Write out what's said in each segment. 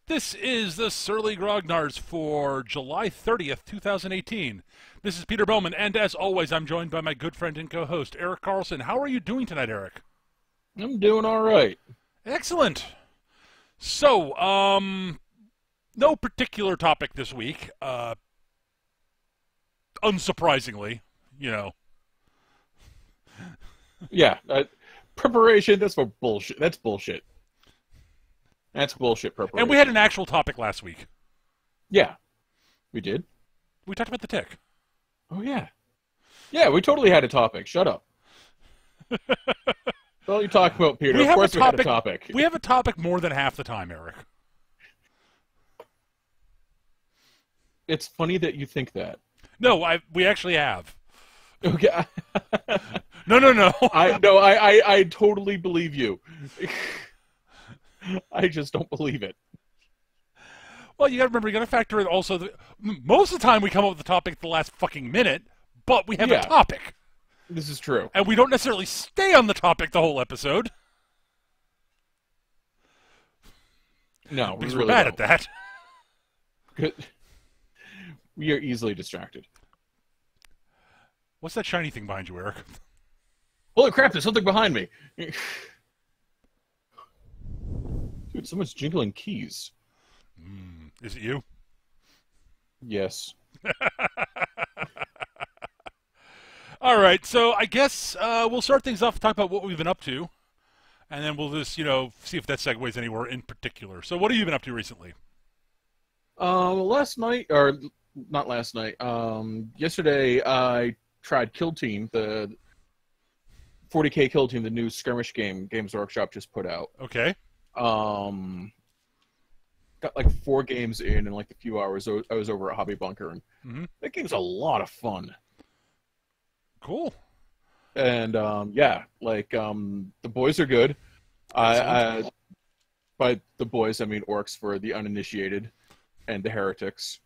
This is the Surly Grognards for July 30th, 2018. This is Peter Bowman, and as always, I'm joined by my good friend and co-host, Eric Carlson. How are you doing tonight, Eric? I'm doing all right. Excellent. So, no particular topic this week. Unsurprisingly, you know. Yeah, preparation, that's for bullshit. That's bullshit. That's bullshit preparation. And we had an actual topic last week. Yeah, we did. We talked about the tick. Oh, yeah. Yeah, we totally had a topic. Shut up. Well, you talk about, Peter. Of course we had a topic. We have a topic more than half the time, Eric. It's funny that you think that. No, we actually have. Okay. No. I totally believe you. I just don't believe it. Well, you got to remember, you got to factor in also most of the time we come up with the topic at the last fucking minute, but we have a topic. This is true. And we don't necessarily stay on the topic the whole episode. No, because we really we're bad don't. at that. Good. We are easily distracted. What's that shiny thing behind you, Eric? Holy crap, there's something behind me. Dude, someone's jingling keys. Is it you? Yes. All right, so I guess we'll start things off, talk about what we've been up to, and then we'll just, see if that segues anywhere in particular. So what have you been up to recently? Last night, or not last night, yesterday I tried Kill Team, the 40K Kill Team, the new skirmish game Games Workshop just put out. Okay. Got like 4 games in like a few hours. I was over at Hobby Bunker, and that game's a lot of fun. Cool. And the boys are good. By the boys, I mean orcs for the uninitiated and the heretics.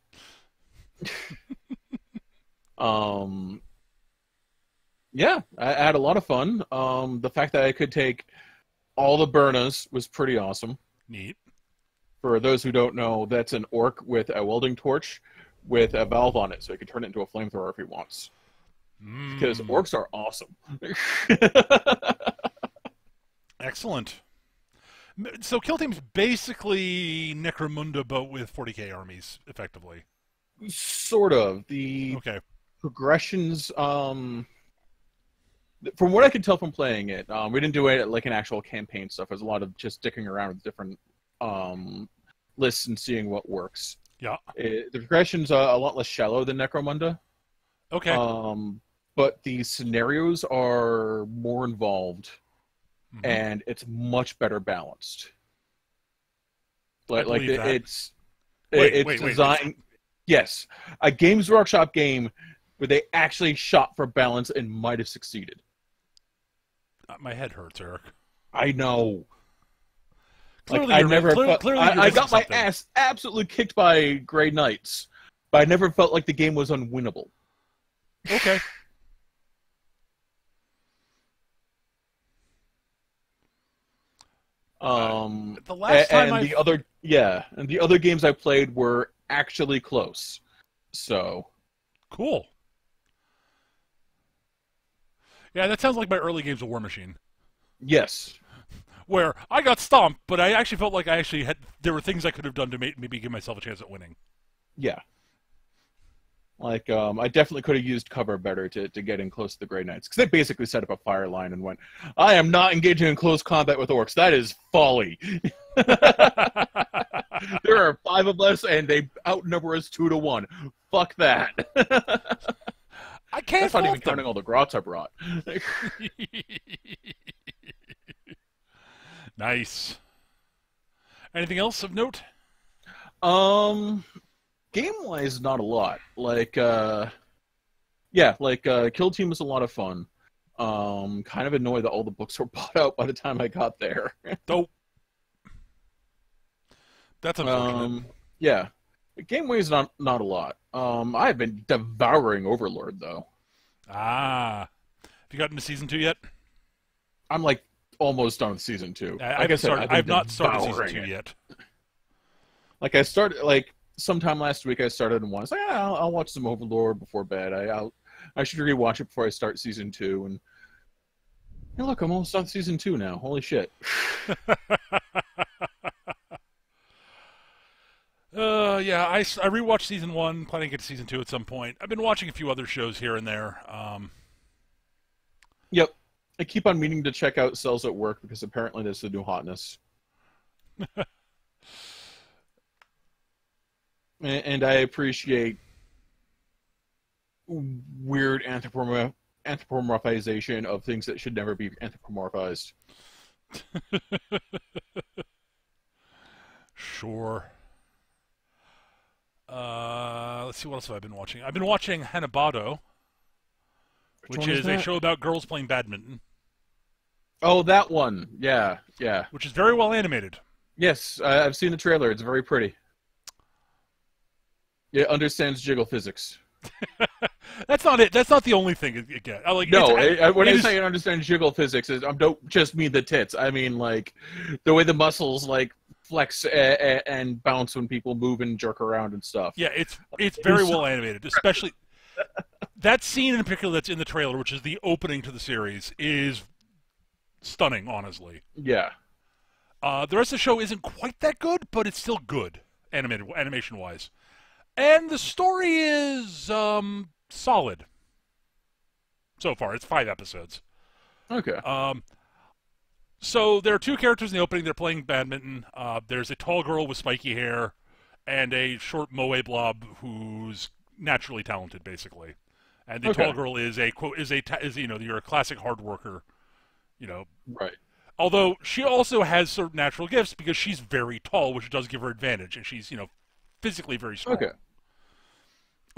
Yeah, I had a lot of fun. The fact that I could take all the Burnas was pretty awesome. Neat. For those who don't know, that's an orc with a welding torch with a valve on it, so he can turn it into a flamethrower if he wants. Because orcs are awesome. Excellent. So Kill Team's basically Necromunda, but with 40k armies, effectively. Sort of. The okay. Progressions, from what I could tell from playing it, we didn't do it like an actual campaign stuff. There's a lot of just dicking around with different lists and seeing what works. Yeah. The progression's a lot less shallow than Necromunda. Okay. But the scenarios are more involved, and it's much better balanced. It's designed. Wait. Yes, a Games Workshop game where they actually shot for balance and might have succeeded. My head hurts, Eric. I know. Clearly, I got my ass absolutely kicked by Grey Knights, but I never felt like the game was unwinnable. Okay. The last time the other games I played were actually close. So cool. Yeah, that sounds like my early games of War Machine. Yes. Where I got stomped, but I actually felt like there were things I could have done to maybe give myself a chance at winning. Yeah. Like, I definitely could have used cover better to get in close to the Grey Knights. Because they basically set up a fire line and went, I am not engaging in close combat with orcs. That is folly. There are 5 of us, and they outnumber us 2-1. Fuck that. I can't That's not even counting all the grots I brought. Nice. Anything else of note? Game-wise, not a lot. Kill Team was a lot of fun. Kind of annoyed that all the books were bought out by the time I got there. Dope. That's unfortunate. Yeah. Game-wise, not a lot. I've been devouring Overlord, though. Ah. Have you gotten to Season 2 yet? I'm like almost done with season 2. I Like I haven't said, started. I have not started devouring season 2 it. yet. Like I started like sometime last week. I started in one. I was like, I'll watch some Overlord before bed. I should rewatch it before I start season 2. And hey, look, I'm almost on season 2 now. Holy shit! Yeah, I rewatched season 1, planning to get to season 2 at some point. I've been watching a few other shows here and there. Yep. I keep on meaning to check out Cells at Work because apparently that's the new hotness. And I appreciate weird anthropomorphization of things that should never be anthropomorphized. Sure. Let's see, what else have I been watching? I've been watching Hanabado, which is a show about girls playing badminton. Oh, that one. Yeah, yeah. Which is very well animated. Yes, I've seen the trailer. It's very pretty. It understands jiggle physics. That's not it. That's not the only thing it gets. Like, no, when I say it understands jiggle physics, I don't just mean the tits. I mean, like, the way the muscles, like, flex and bounce when people move and jerk around and stuff. Yeah, it's very well animated, especially that scene in particular that's in the trailer, which is the opening to the series, is stunning, honestly. Yeah. The rest of the show isn't quite that good, but it's still good, animation-wise. And the story is solid so far. It's 5 episodes. Okay. So there are 2 characters in the opening. They're playing badminton. There's a tall girl with spiky hair and a short moe blob who's naturally talented, basically. And the tall girl is you're a classic hard worker, Right. Although she also has certain natural gifts because she's very tall, which does give her advantage, and she's physically very strong. Okay.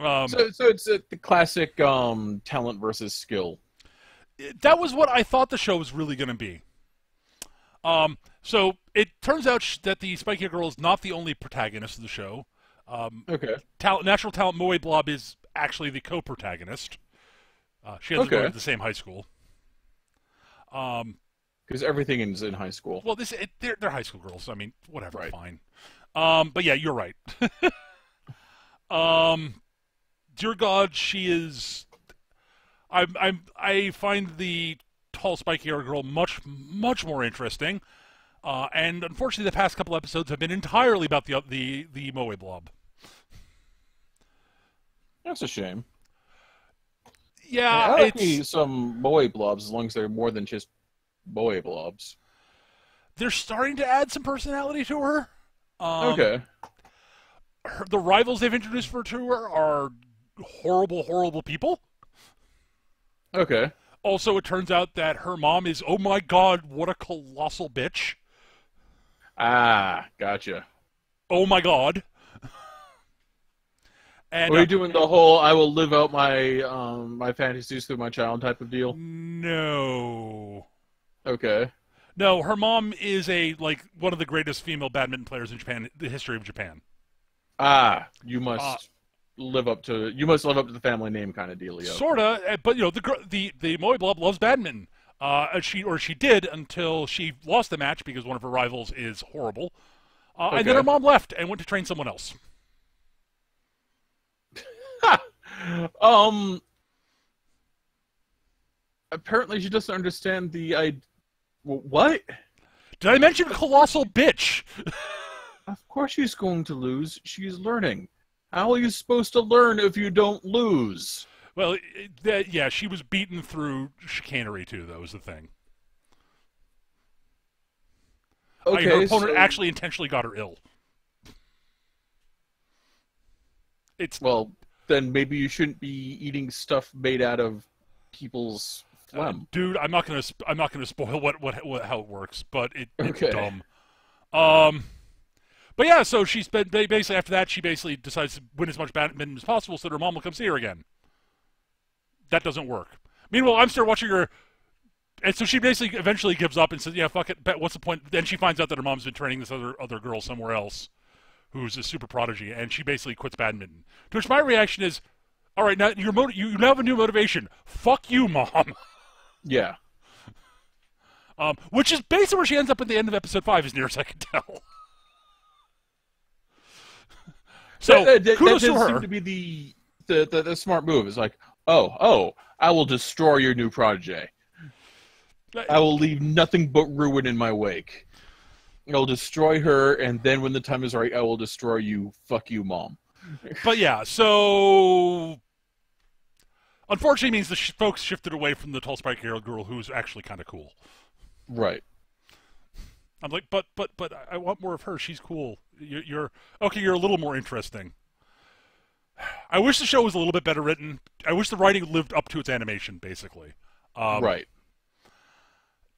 So it's the classic talent versus skill. That was what I thought the show was really going to be. So it turns out that the spiky girl is not the only protagonist of the show. Okay. Natural talent Moe Blob is actually the co-protagonist. She has to go to the same high school. Because everything is in high school. Well, they're high school girls. I mean, whatever, right. Fine. But yeah, you're right. Dear God, she is. I find the tall, spiky-haired girl much more interesting. And unfortunately, the past couple episodes have been entirely about the Moe Blob. That's a shame. Yeah, I like me some Moe Blobs as long as they're more than just Moe Blobs. They're starting to add some personality to her. Okay. The rivals they've introduced to her are horrible, horrible people. Okay. Also, it turns out that her mom is, oh my god, what a colossal bitch. Ah, gotcha. Oh my god. And are you doing the whole "I will live out my my fantasies through my child" type of deal? No. Okay. No, her mom is one of the greatest female badminton players in Japan, the history of Japan. Ah, you must live up to the family name kind of dealio. Sorta, but the Moe Blob loves badminton. She did until she lost the match because one of her rivals is horrible. And then her mom left and went to train someone else. Apparently she doesn't understand what? Did I mention colossal bitch? Of course she's going to lose. She's learning. How are you supposed to learn if you don't lose? Well, she was beaten through chicanery too, though, is the thing. Okay, her opponent actually intentionally got her ill. Well, then maybe you shouldn't be eating stuff made out of people's phlegm. Dude, I'm not gonna spoil how it works, but it's dumb. But yeah, so she's been basically after that she basically decides to win as much badminton as possible so that her mom will come see her again. That doesn't work. Meanwhile, I'm still watching her, and so she basically eventually gives up and says, "Yeah, fuck it. What's the point?" Then she finds out that her mom's been training this other girl somewhere else, who's a super prodigy, and she basically quits badminton. To which my reaction is, "All right, now you now have a new motivation. Fuck you, mom." Yeah. Which is basically where she ends up at the end of episode 5, as near as I can tell. So that kudos to does her. seem to be the smart move. It's like, oh, I will destroy your new protege. I will leave nothing but ruin in my wake. I'll destroy her, and then when the time is right, I will destroy you. Fuck you, mom. But yeah, so unfortunately means the folks shifted away from the tall, sprite girl who's actually kind of cool. Right. I'm like, but I want more of her. She's cool. You're okay. You're a little more interesting. I wish the show was a little bit better written. I wish the writing lived up to its animation, basically. Right.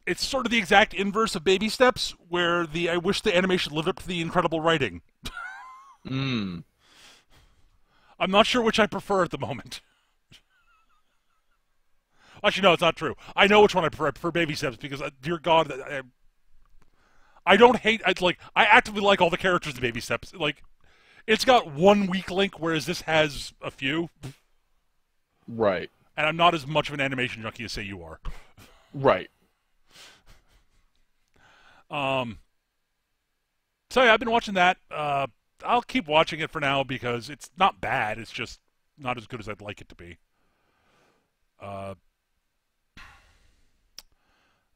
It's sort of the exact inverse of Baby Steps, where I wish the animation lived up to the incredible writing. Mm. I'm not sure which I prefer at the moment. Actually, no, it's not true. I know which one I prefer. I prefer Baby Steps because, dear God, I don't hate. I actively like all the characters in Baby Steps. Like, it's got one weak link, whereas this has a few. Right. And I'm not as much of an animation junkie as say you are. Right. So yeah, I've been watching that. I'll keep watching it for now because it's not bad. It's just not as good as I'd like it to be.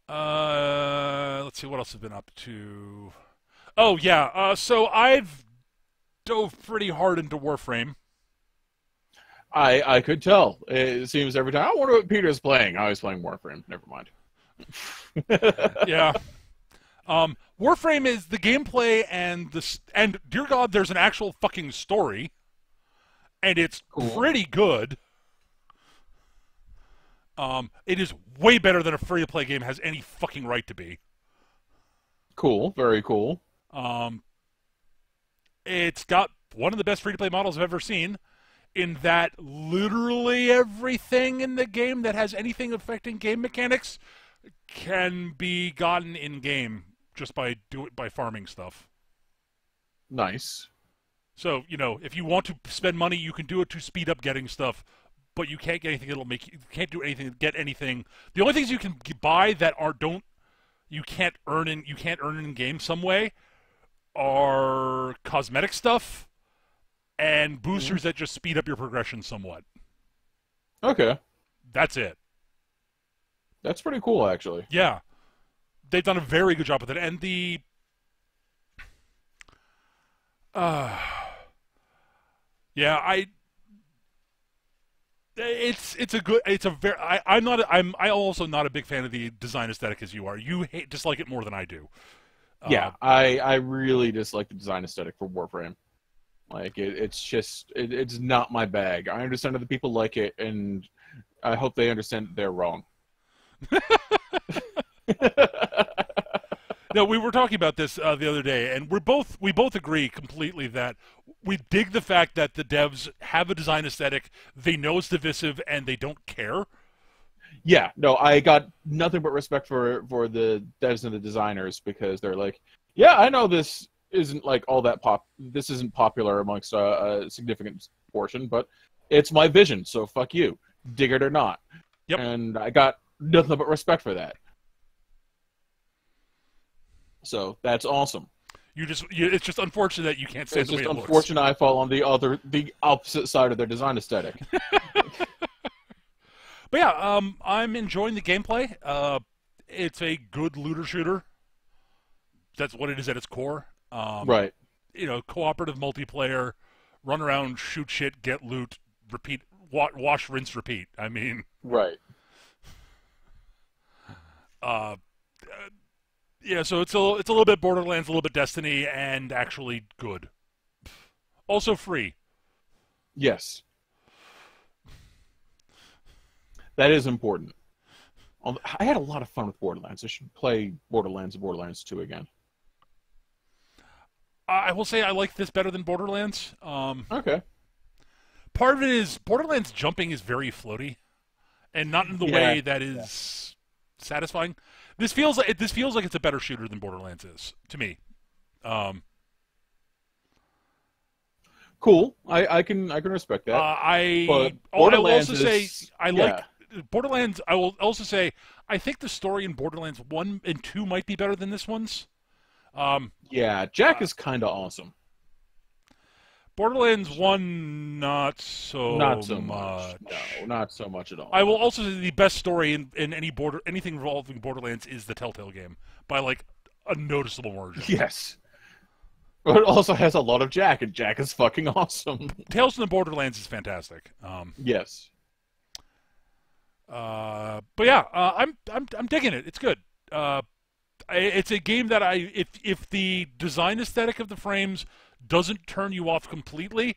Let's see what else I've been up to. Oh yeah, so I've dove pretty hard into Warframe. I could tell. It seems every time. I wonder what Peter's playing. Oh, he's playing Warframe. Never mind. Yeah. Warframe is the gameplay and dear God, there's an actual fucking story, and it's pretty good. It is way better than a free-to-play game has any fucking right to be. Cool. Very cool. It's got one of the best free-to-play models I've ever seen, in that literally everything in the game that has anything affecting game mechanics can be gotten in-game just by farming stuff. Nice. So, if you want to spend money, you can do it to speed up getting stuff, but you can't get anything that'll make you can't do anything to get anything. The only things you can buy that you can't earn in game some way are cosmetic stuff and boosters that just speed up your progression somewhat. Okay. That's it. That's pretty cool, actually. Yeah. They've done a very good job with it. And I'm also not a big fan of the design aesthetic as you are. You dislike it more than I do. Yeah, I really dislike the design aesthetic for Warframe. Like it's not my bag. I understand other people like it, and I hope they understand that they're wrong. No, we were talking about this the other day, and we both agree completely that we dig the fact that the devs have a design aesthetic, they know it's divisive, and they don't care. Yeah, no, I got nothing but respect for the devs and the designers, because they're like, yeah, I know this isn't like all that this isn't popular amongst a significant portion, but it's my vision, so fuck you, dig it or not. Yep. And I got nothing but respect for that. So that's awesome. It's just unfortunate that you can't say it's the way just it unfortunate looks. I fall on the opposite side of their design aesthetic. But yeah, I'm enjoying the gameplay. It's a good looter shooter. That's what it is at its core. Right. Cooperative multiplayer, run around, shoot shit, get loot, repeat, wash, rinse, repeat. I mean, right. Yeah, so it's a little bit Borderlands, a little bit Destiny, and actually good. Also free. Yes. That is important. I had a lot of fun with Borderlands. I should play Borderlands and Borderlands 2 again. I will say I like this better than Borderlands. Okay. Part of it is Borderlands jumping is very floaty, and not in the way that is satisfying. This feels like it's a better shooter than Borderlands is to me. Cool. I can respect that. I but will Borderlands also say I like Borderlands. I will also say I think the story in Borderlands 1 and 2 might be better than this one's. Yeah, Jack is kind of awesome. Borderlands 1, not so Not so much. much. No, not so much at I all. will also say the best story in anything involving Borderlands is the Telltale game by like a noticeable margin. Yes. But it also has a lot of Jack, and Jack is fucking awesome. Tales from the Borderlands is fantastic. Yes. But yeah, I'm digging it. It's good. It's a game that if the design aesthetic of the frames doesn't turn you off completely,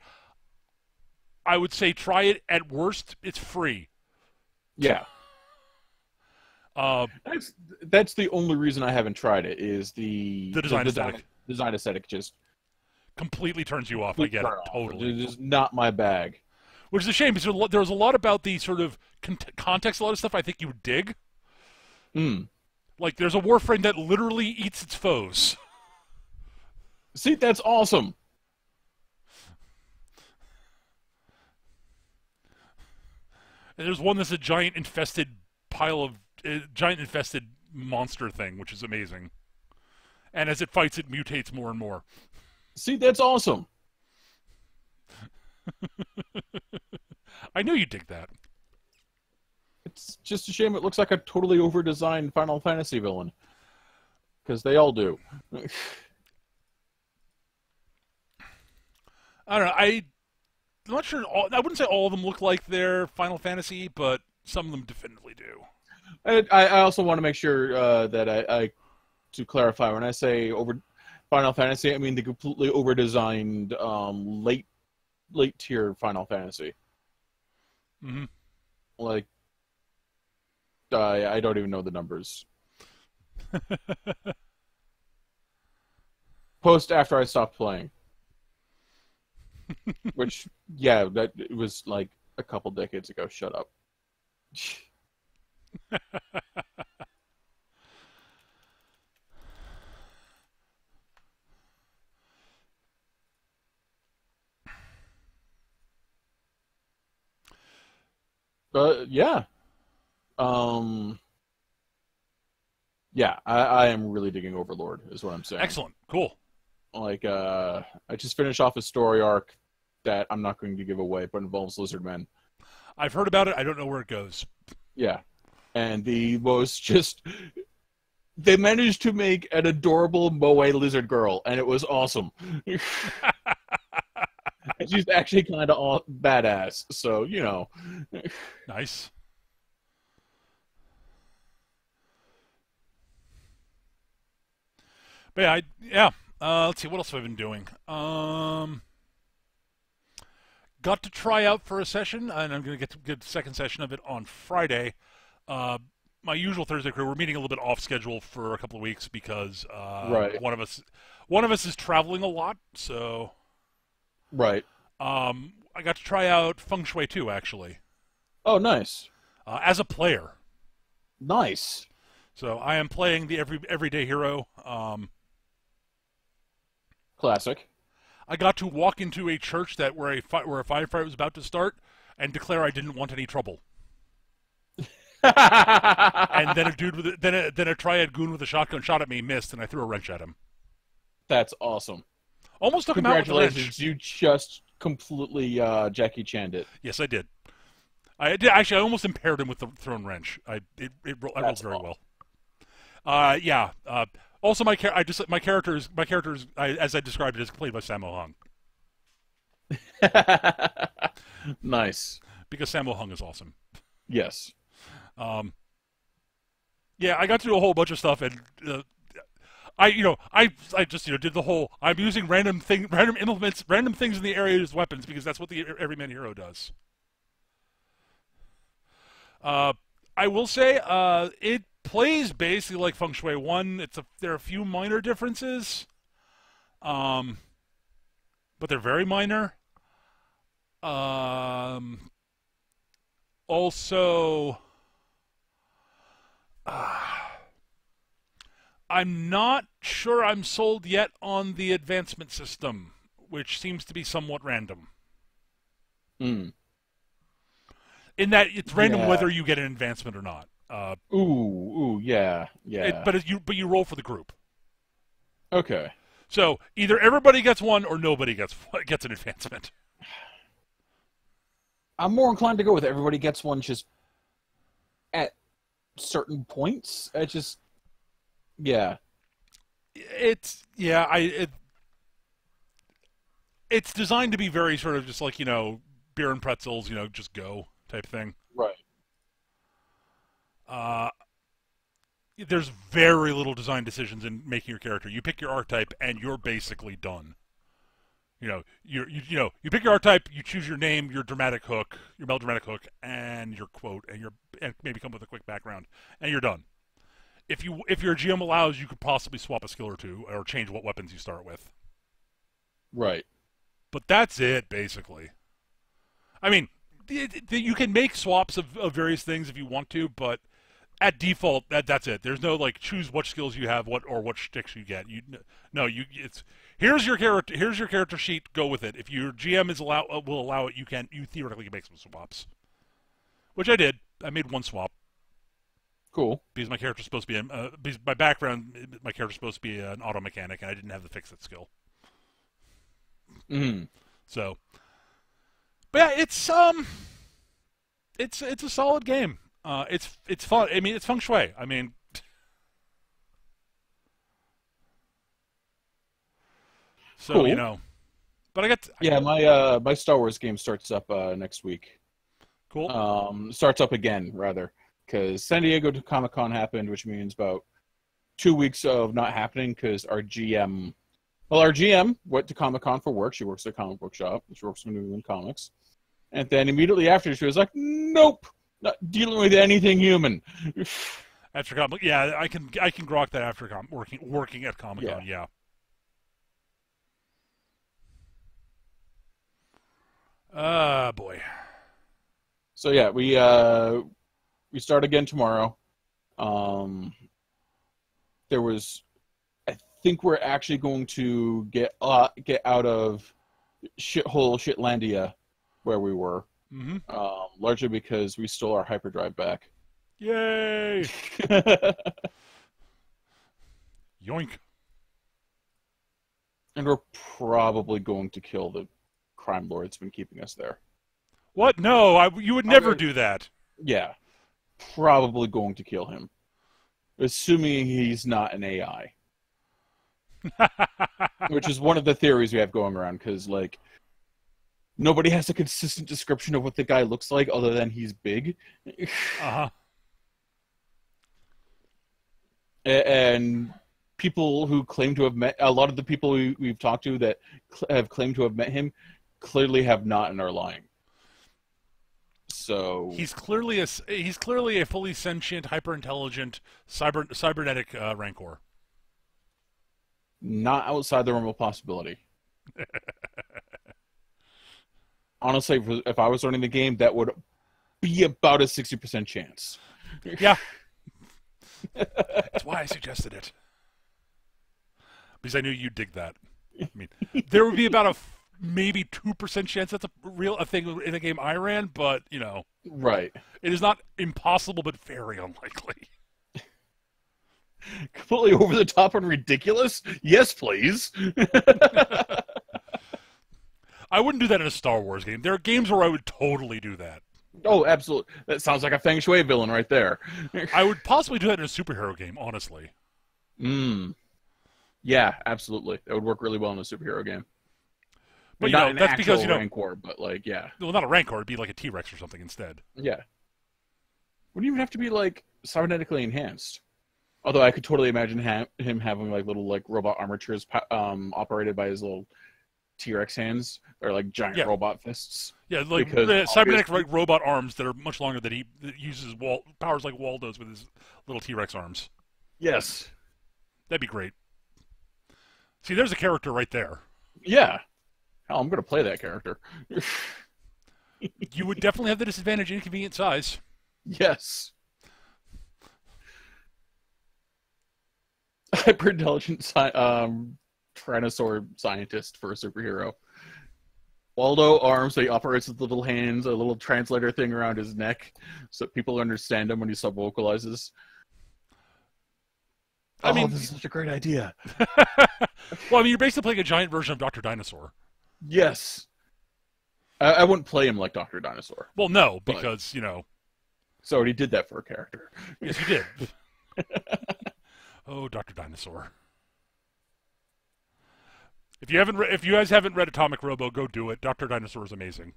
I would say try it. At worst, it's free. Yeah. That's the only reason I haven't tried it is the design aesthetic. Design aesthetic just Completely turns you off. I get it. Totally. It is not my bag. Which is a shame because there was a lot about the sort of context, a lot of stuff I think you would dig. Like there's a warframe that literally eats its foes. See, that's awesome. And there's one that's a giant infested monster thing, which is amazing. And as it fights, it mutates more and more. See, that's awesome. I knew you'd dig that. It's just a shame it looks like a totally over-designed Final Fantasy villain. Because they all do. I don't know. I'm not sure. I wouldn't say all of them look like they're Final Fantasy, but some of them definitively do. I also want to make sure that I to clarify, when I say over Final Fantasy, I mean the completely over-designed late tier Final Fantasy. Mm-hmm. Like, I don't even know the numbers. Post after I stopped playing. Which, yeah, that it was like a couple decades ago. Shut up. Yeah. Yeah, I am really digging Overlord, is what I'm saying. Excellent. Cool. Like, I just finished off a story arc that I'm not going to give away, but involves lizard men. I've heard about it. I don't know where it goes. Yeah. And the most just... They managed to make an adorable moe lizard girl, and it was awesome. And she's actually kind of badass, so, you know. Nice. But yeah, let's see, what else have I been doing? Got to try out for a session, and I'm going to get the second session of it on Friday. My usual Thursday crew, we're meeting a little bit off schedule for a couple of weeks because Right. one of us is traveling a lot, so Right. I got to try out Feng Shui 2, actually, Oh, nice. as a player. Nice. So I am playing the everyday hero. Classic. I got to walk into a church where a firefight was about to start and declare I didn't want any trouble. And then a dude then a triad goon with a shotgun shot at me, missed, and I threw a wrench at him. That's awesome. Almost took him out with the wrench. Congratulations, you just completely Jackie Chan'd it. Yes, I did. I did actually. I almost impaired him with the thrown wrench. I rolled very well. Yeah. Also, my character is as I described it, is played by Sammo Hung. Nice. Because Sammo Hung is awesome. Yes. Yeah, I got to do a whole bunch of stuff, and I just did the whole. I'm using random implements, random things in the area as weapons because that's what the everyman hero does. I will say, it plays basically like Feng Shui 1. There are a few minor differences, but they're very minor. Also, I'm not sure I'm sold yet on the advancement system, which seems to be somewhat random. Mm. In that it's random whether you get an advancement or not. Yeah, yeah. But you roll for the group. Okay. So either everybody gets one or nobody gets an advancement. I'm more inclined to go with everybody gets one just at certain points. Yeah. It's designed to be very sort of just like beer and pretzels, just go type thing. Right. Uh, there's very little design decisions in making your character. You pick your archetype and you're basically done. You pick your archetype, you choose your name, your dramatic hook, your melodramatic hook, and your quote, and maybe come with a quick background, and you're done. If your GM allows, you could possibly swap a skill or two, or change what weapons you start with. Right. But that's it, basically. I mean, you can make swaps of various things if you want to, but at default, that's it. There's no like choose what skills you have, what sticks you get. It's here's your character sheet. Go with it. If your GM will allow it, you theoretically can make some swaps, which I did. I made one swap. Cool. Because my character's supposed to be because my background, my character's supposed to be an auto mechanic, and I didn't have the fix it skill. So, but yeah, it's a solid game. It's fun. I mean, it's feng shui. I mean, so cool. But I got my Star Wars game starts up next week. Cool. Starts up again rather because San Diego Comic-Con happened, which means about 2 weeks of not happening because our GM went to Comic-Con for work. She works at a comic book shop. She works for New England Comics. And then immediately after, she was like, nope, not dealing with anything human. After Comic, yeah, I can grok that after working at Comic-Con, yeah. Boy. So yeah, we start again tomorrow. I think we're actually going to get out of Shitlandia where we were. Mm-hmm. Largely because we stole our hyperdrive back. Yay! Yoink. And we're probably going to kill the crime lord that's been keeping us there. What? No, you would never do that. Yeah. Probably going to kill him. Assuming he's not an AI. Which is one of the theories we have going around, because, like, nobody has a consistent description of what the guy looks like other than he's big. Uh-huh. And people who claim to have met, a lot of the people we've talked to that have claimed to have met him clearly have not and are lying. So he's clearly a fully sentient, hyper-intelligent, cybernetic rancor. Not outside the realm of possibility. Honestly, if I was running the game, that would be about a 60% chance. Yeah. That's why I suggested it. Because I knew you'd dig that. I mean, there would be about a maybe 2% chance that's a thing in a game I ran, but, Right. It is not impossible, but very unlikely. Completely over the top and ridiculous? Yes, please. I wouldn't do that in a Star Wars game. There are games where I would totally do that. Oh, absolutely. That sounds like a Feng Shui villain right there. I would possibly do that in a superhero game, honestly. Yeah, absolutely. That would work really well in a superhero game. But not that's because Rancor, but like, yeah. Well, not a Rancor. It'd be like a T-Rex or something instead. Yeah. Wouldn't even have to be like cybernetically enhanced. Although I could totally imagine him having like little like robot armatures operated by his little T-Rex hands or like giant robot fists. Yeah, like cybernetic robot arms that are much longer that uses powers like Waldo's with his little T-Rex arms. Yes. That'd be great. See, there's a character right there. Yeah. Hell, I'm going to play that character. You would definitely have the disadvantage inconvenient size. Yes. Hyper-intelligent Tyrannosaur scientist for a superhero. Waldo arms, so he operates with little hands, a little translator thing around his neck, so people understand him when he sub-vocalizes. I mean, this is such a great idea. well, I mean, you're basically playing a giant version of Dr. Dinosaur. Yes. I wouldn't play him like Dr. Dinosaur. Well, no, because, So he did that for a character. Yes, you did. Oh, Dr. Dinosaur. If you guys haven't read Atomic Robo, go do it. Dr. Dinosaur is amazing.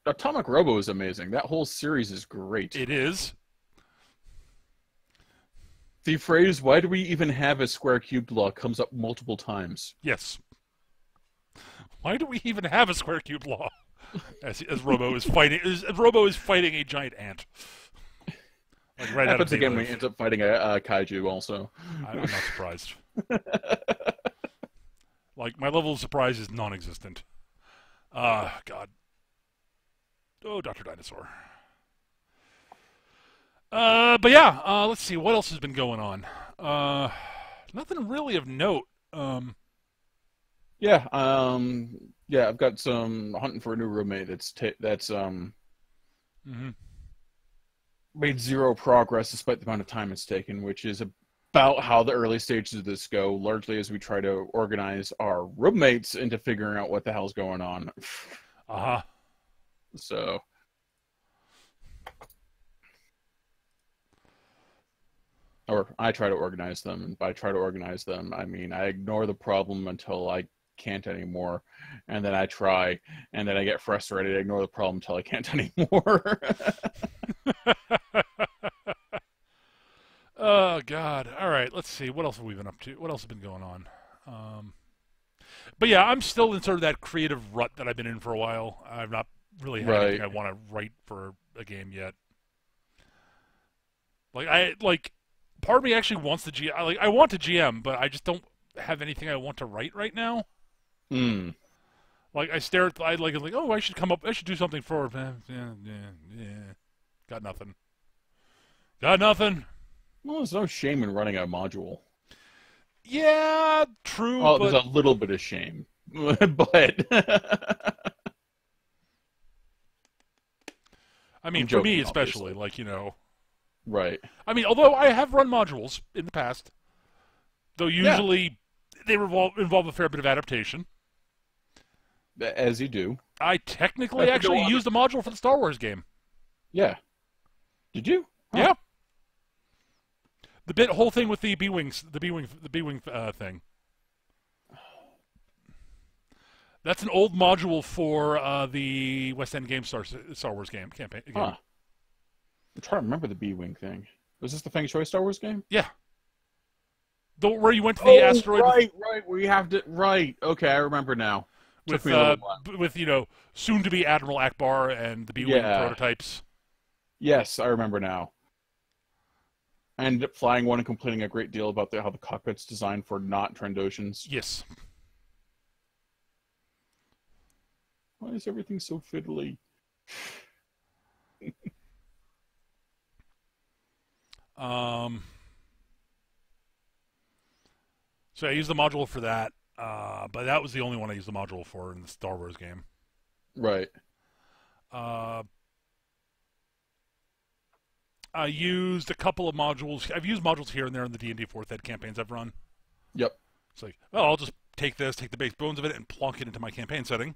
Atomic Robo is amazing. That whole series is great. It is. The phrase, why do we even have a square cubed law, comes up multiple times. Yes. Why do we even have a square cube law? As Robo is fighting a giant ant. Like right Happens out of again when he ends up fighting a kaiju also. I'm not surprised. Like, my level of surprise is non-existent. God. Oh, Dr. Dinosaur. But yeah, let's see. What else has been going on? Nothing really of note. Yeah, I've got some hunting for a new roommate that's made zero progress despite the amount of time it's taken, which is about how the early stages of this go, largely as we try to organize our roommates into figuring out what the hell's going on. Uh-huh. So... Or I try to organize them, and by try to organize them, I mean I ignore the problem until I can't anymore, and then I try, and then I get frustrated, I ignore the problem until I can't anymore. Oh, God. All right, let's see. What else have we been up to? What else has been going on? But yeah, I'm still in sort of that creative rut that I've been in for a while. I've not really had anything I want to write for a game yet. Part of me actually wants the GM. I want to GM, but I just don't have anything I want to write right now. Like, I stare at oh, I should do something for got nothing. Well, there's no shame in running a module. Yeah, true. Oh, there's a little bit of shame, but I mean, for me especially, right. I mean, although I have run modules in the past, though usually they involve a fair bit of adaptation. As you do. I technically actually used a module for the Star Wars game. Yeah. Did you? Huh. Yeah. The whole thing with the B-wing thing. That's an old module for the West End Game Star Wars game campaign. Huh. I'm trying to remember the B-wing thing. Was this the Feng Shui Star Wars game? Yeah. Where you went to the asteroid. Right. We have to. Right. Okay, I remember now. With soon to be Admiral Akbar and the B-wing prototypes. Yes, I remember now. I ended up flying one and complaining a great deal about how the cockpit's designed for not Trandoshans. Yes. Why is everything so fiddly? So I used the module for that, but that was the only one I used the module for in the Star Wars game. Right. I used a couple of modules. I've used modules here and there in the D&D 4th Ed campaigns I've run. Yep. It's like, well, I'll just take the base bones of it and plunk it into my campaign setting.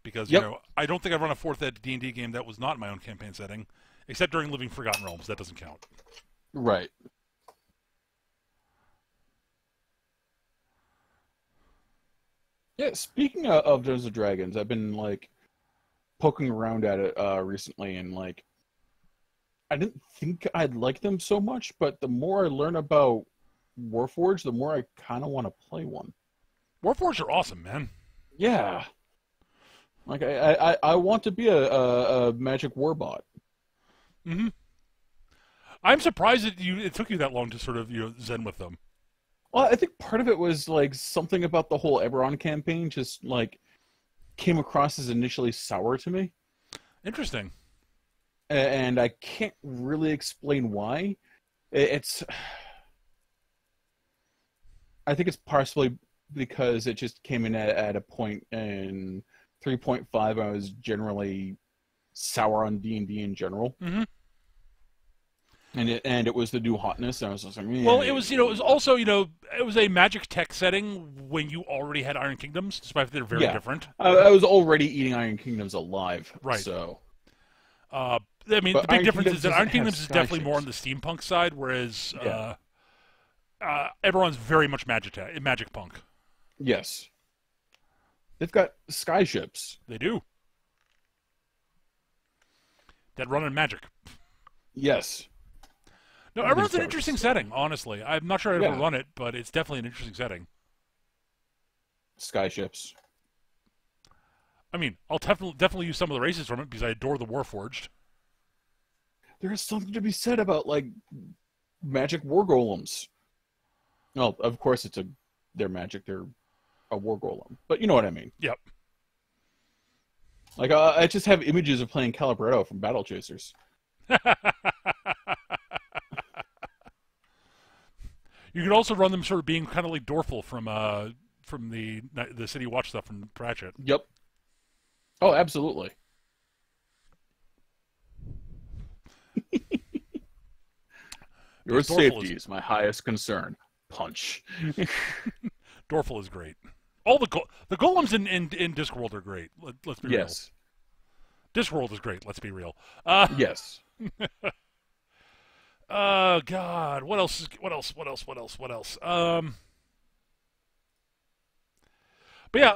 Because, I don't think I've run a 4th Ed D&D game that was not in my own campaign setting, except during Living Forgotten Realms. That doesn't count. Right. Yeah, speaking of Dungeons & Dragons, I've been, poking around at it recently, and, I didn't think I'd like them so much, but the more I learn about Warforged, the more I kind of want to play one. Warforged are awesome, man. Yeah. I want to be a magic warbot. Mm-hmm. I'm surprised it took you that long to sort of zen with them. Well, I think part of it was something about the whole Eberron campaign just came across as initially sour to me. Interesting. And I can't really explain why. I think it's partially because it just came in at a point in 3.5, I was generally sour on D&D in general. Mm-hmm. And it was the new hotness, and I was just like, Well, it was, it was also, it was a Magic Tech setting when you already had Iron Kingdoms, despite that they're very different. I was already eating Iron Kingdoms alive, right? So, I mean, but the big Iron difference Kingdoms is that doesn't Iron Kingdoms have is definitely more on skyships. the steampunk side, whereas everyone's very much Magic Punk. Yes, they've got skyships. They do. That run in magic. Yes. No, everyone's an interesting setting, honestly. I'm not sure I've ever Yeah. run it, but it's definitely an interesting setting. Skyships. I mean, I'll definitely use some of the races from it because I adore the Warforged. There's something to be said about like magic war golems. Well, of course they're magic. They're a war golem, but you know what I mean. Yep. Like I just have images of playing Calibretto from Battle Chasers. You could also run them sort of being kind of like Dorful from the City Watch stuff from Pratchett. Yep. Oh, absolutely. Your safety is my highest concern. Punch. Dorful is great. All the golems in Discworld are great. Let's be real. Discworld is great. Let's be real. Yes. God, what else? But yeah,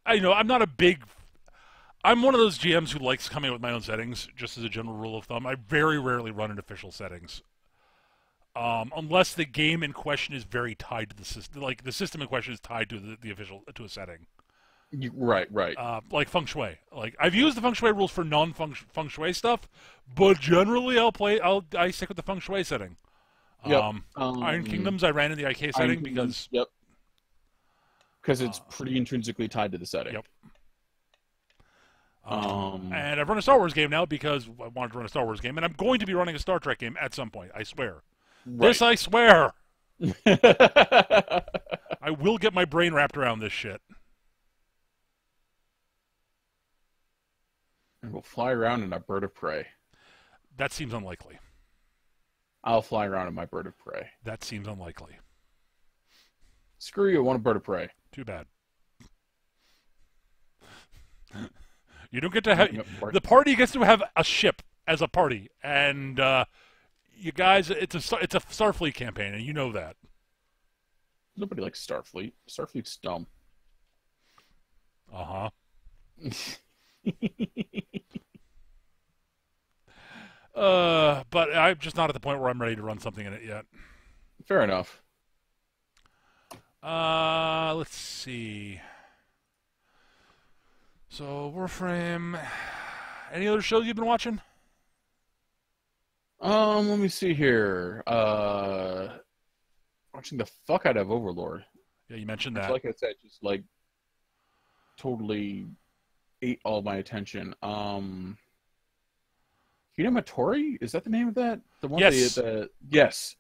I know I'm not a big. I'm one of those GMs who likes coming up with my own settings, just as a general rule of thumb. I very rarely run in official settings, unless the game in question is very tied to the system. Like the system in question is tied to the official to a setting. Right. Like feng shui. Like I've used the feng shui rules for feng shui stuff, but generally I stick with the feng shui setting. Yep. Iron Kingdoms I ran in the IK setting because it's pretty intrinsically tied to the setting. Yep. And I've run a Star Wars game now because I wanted to run a Star Wars game, and I'm going to be running a Star Trek game at some point. I swear. Right. This I swear. I will get my brain wrapped around this shit. And we'll fly around in a bird of prey. That seems unlikely. I'll fly around in my bird of prey. That seems unlikely. Screw you, I want a bird of prey. Too bad. You don't get to have... The party gets to have a ship as a party, and you guys, it's a Starfleet campaign, and you know that. Nobody likes Starfleet. Starfleet's dumb. Uh-huh. But I'm just not at the point where I'm ready to run something in it yet. Fair enough. Let's see. So, Warframe. Any other shows you've been watching? Let me see here. Watching the fuck out of Overlord. Yeah, you mentioned that. Like I said, just like totally ate all my attention. Hinamatori? Is that the name of that? The one yes. Yes.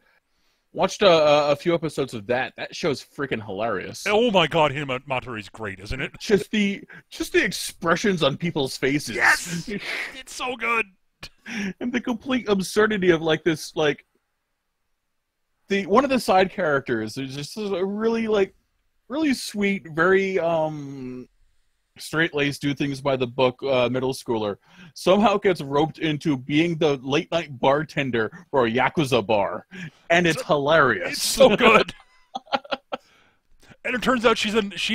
Watched a few episodes of that. That show's freaking hilarious. Oh my god, Hinamatori's great, isn't it? Just the expressions on people's faces. Yes! It's so good. And the complete absurdity of like this, like one of the side characters is just a really sweet, very straight-laced, do things by the book middle schooler somehow gets roped into being the late night bartender for a Yakuza bar, and it's hilarious. It's so good. And it turns out she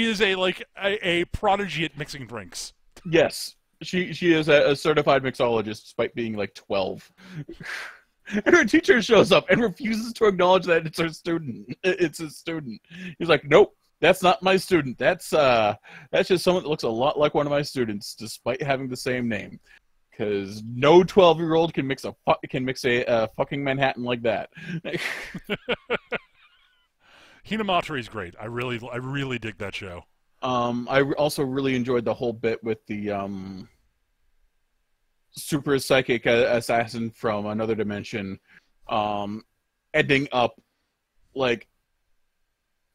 is a prodigy at mixing drinks. Yes, she is a certified mixologist despite being like 12. And her teacher shows up and refuses to acknowledge that it's her student. It's his student. He's like, nope. That's not my student. That's just someone that looks a lot like one of my students, despite having the same name. Because no 12-year-old can mix a fucking Manhattan like that. Hinamatori's great. I really dig that show. I also really enjoyed the whole bit with the super psychic assassin from another dimension, ending up like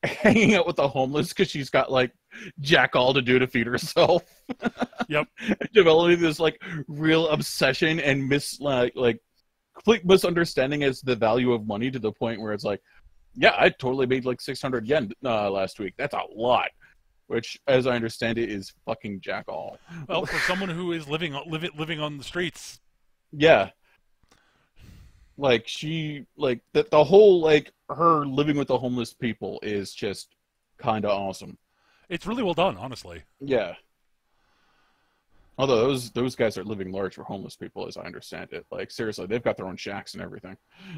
hanging out with the homeless because she's got like jack all to do to feed herself. Yep. Developing this like real obsession and like complete misunderstanding as to the value of money to the point where it's like, yeah, I totally made like 600 yen last week. That's a lot. Which, as I understand it, is fucking jack all. Well, for someone who is living on the streets. Yeah. Like the whole like her living with the homeless people is just kind of awesome. It's really well done, honestly. Yeah. Although those guys are living large for homeless people, as I understand it. Like seriously, they've got their own shacks and everything.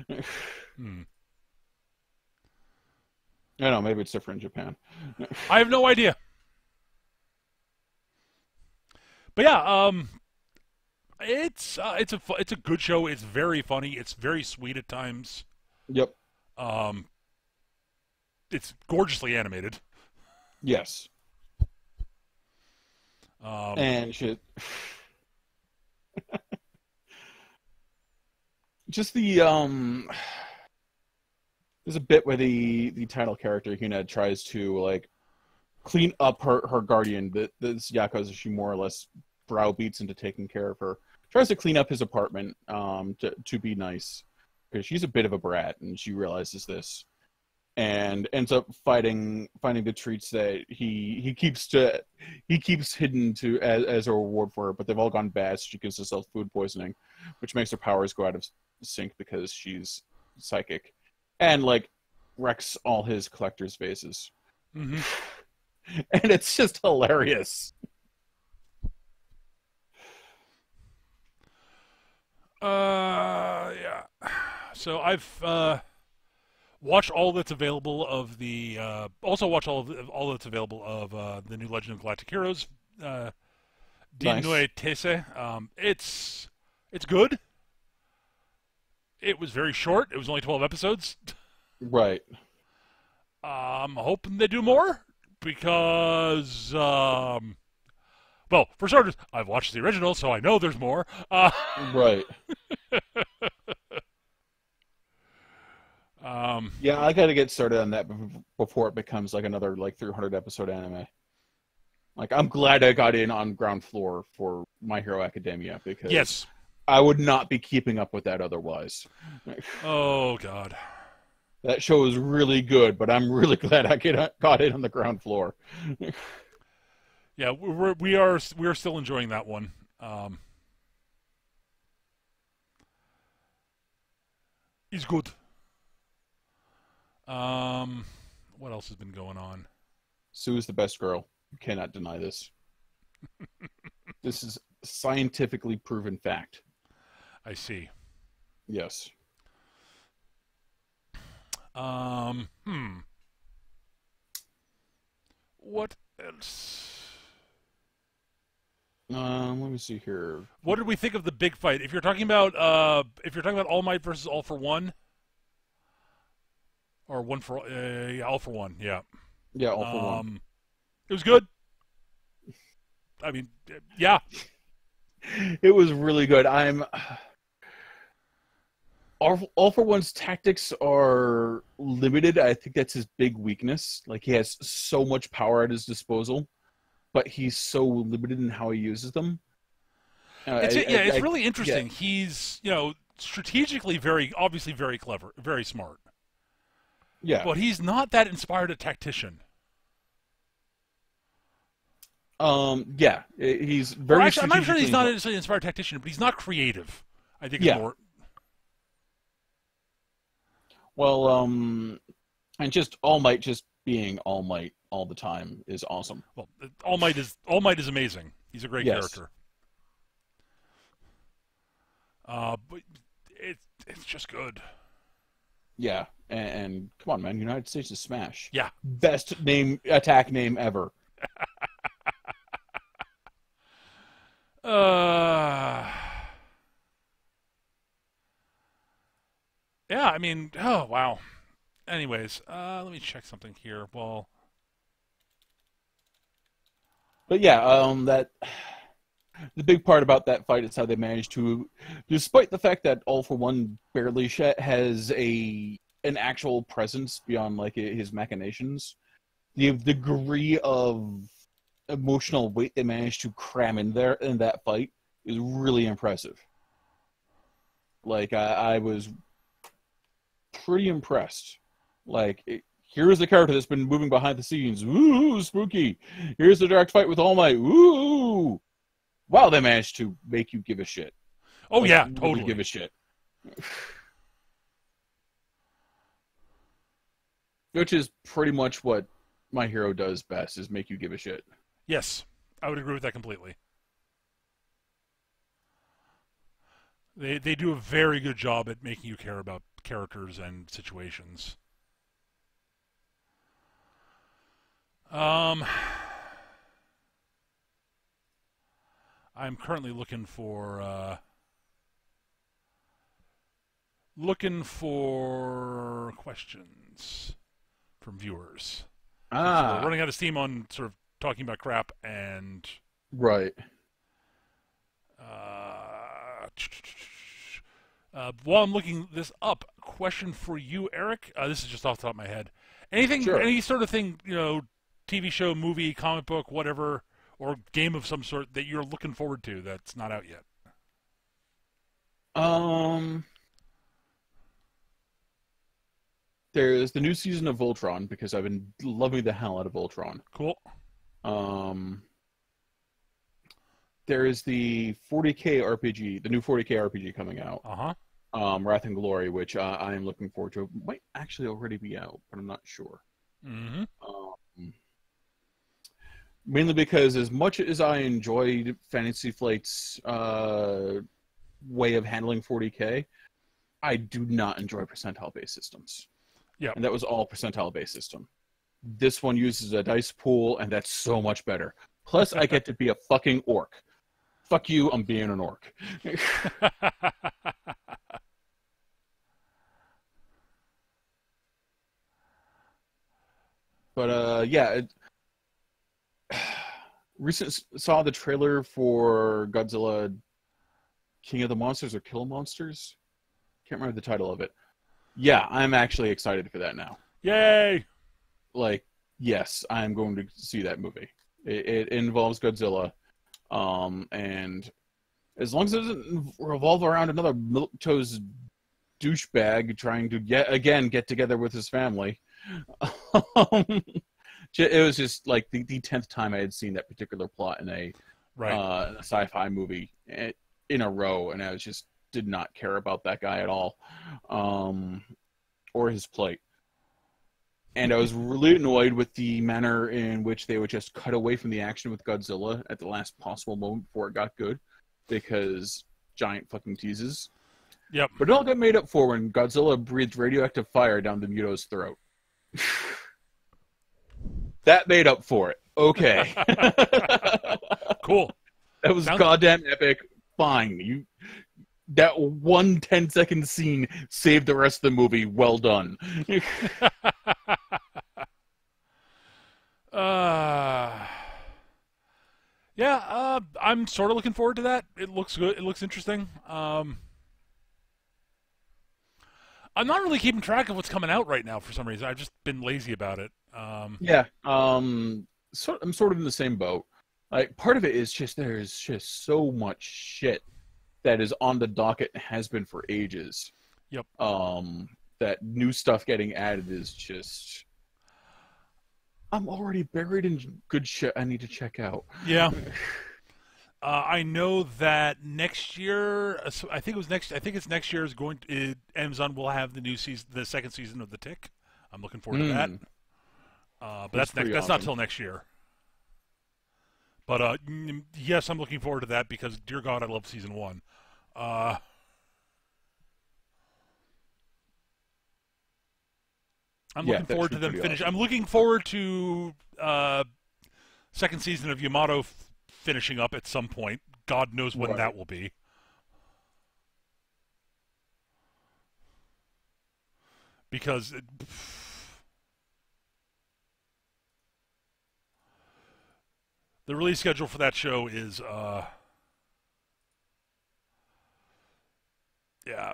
I don't know, maybe it's different in Japan. I have no idea. But yeah, it's a good show. It's very funny. It's very sweet at times. Yep. It's gorgeously animated. Yes. And shit. Just the there's a bit where the title character Hina tries to like clean up her guardian. This Yakuza, she more or less browbeats into taking care of her. Tries to clean up his apartment to be nice because she's a bit of a brat and she realizes this and ends up finding the treats that he keeps hidden to as a reward for her, but they've all gone bad. So she gives herself food poisoning, which makes her powers go out of sync because she's psychic, and like wrecks all his collector's vases. Mm-hmm. And it's just hilarious. Yeah. So I've watched all that's available of the. Also watched all that's available of the new Legend of Galactic Heroes. Din Nue Tese. It's good. It was very short. It was only 12 episodes. Right. I'm hoping they do more because, well, for starters, I've watched the original, so I know there's more. Right. Yeah, I got to get started on that before it becomes like another like 300 episode anime. Like, I'm glad I got in on ground floor for My Hero Academia because yes, I would not be keeping up with that otherwise. Oh God, that show is really good, but I'm really glad I got in on the ground floor. Yeah, we are still enjoying that one. He's good. What else has been going on? Sue's the best girl. You cannot deny this. This is scientifically proven fact. I see. Yes. What else? Let me see here. What did we think of the big fight? If you're talking about All Might versus All for One, or One for All for One, yeah. Yeah, All for One. It was good. I mean, yeah. It was really good. All for One's tactics are limited. I think that's his big weakness. Like, he has so much power at his disposal, but he's so limited in how he uses them. It's really interesting. Yeah. He's, strategically obviously very clever, very smart. Yeah. But he's not that inspired a tactician. Yeah. He's very. Well, actually, I'm not sure he's not an inspired tactician, but he's not creative. I think it's more. Well, and just All Might just being All Might all the time is awesome. Well, All Might is amazing. He's a great character. But it's just good. Yeah, and come on, man, United States is smash. Yeah, best attack name ever. Yeah, I mean, oh wow. Anyways, let me check something here. Well, but yeah, that the big part about that fight is how they managed to, despite the fact that All for One barely has a an actual presence beyond like his machinations. The degree of emotional weight they managed to cram in there in that fight is really impressive. Like I was pretty impressed. Like here's the character that's been moving behind the scenes. Ooh, spooky. Here's the direct fight with All Might. Ooh. Wow, they managed to make you give a shit. Oh Like, yeah, really totally. give a shit. Which is pretty much what My Hero does best, is make you give a shit. Yes, I would agree with that completely. They do a very good job at making you care about characters and situations. I'm currently looking for questions from viewers. So we're running out of steam on sort of talking about crap and Right. While I'm looking this up, question for you, Eric. This is just off the top of my head. Anything, Sure. any sort of thing, TV show, movie, comic book, whatever, or game of some sort that you're looking forward to that's not out yet? There's the new season of Voltron, because I've been loving the hell out of Voltron. Cool. There is the 40K RPG, the new 40K RPG coming out. Wrath and Glory, which I am looking forward to. It might actually already be out, but I'm not sure. Mm-hmm. Mainly because as much as I enjoyed Fantasy Flight's way of handling 40K, I do not enjoy percentile-based systems. Yeah. And that was all percentile-based system. This one uses a dice pool, and that's so much better. Plus, I get to be a fucking orc. Fuck you, I'm being an orc. But yeah, saw the trailer for Godzilla King of the Monsters or Kill Monsters. Can't remember the title of it. Yeah, I'm actually excited for that now. Yay! Like, yes, I'm going to see that movie. It involves Godzilla, and as long as it doesn't revolve around another milquetoast douchebag trying to get together with his family. It was just like the 10th time I had seen that particular plot in a sci-fi movie in a row, and I just did not care about that guy at all, or his plight. And I was really annoyed with the manner in which they would just cut away from the action with Godzilla at the last possible moment before it got good, because giant fucking teases. Yep. But it all got made up for when Godzilla breathed radioactive fire down the Muto's throat. That made up for it. Okay. Cool. That was goddamn epic. Fine. That 1 10-second scene saved the rest of the movie. Well done. Yeah, I'm sort of looking forward to that. It looks good. It looks interesting. I'm not really keeping track of what's coming out right now for some reason. I've just been lazy about it. Yeah. I'm sort of in the same boat. Like, part of it is just there's just so much shit that is on the docket and has been for ages. Yep. That new stuff getting added is just... I'm already buried in good shit I need to check out. Yeah. I know that next year, I think it's next year is Amazon will have the new season, the second season of The Tick. I'm looking forward to that. But that's awesome. not till next year. But yes, I'm looking forward to that because, dear God, I love season 1. I'm looking forward to them finish. Awesome. I'm looking forward to second season of Yamato finishing up at some point. God knows when that will be. Because the release schedule for that show is yeah.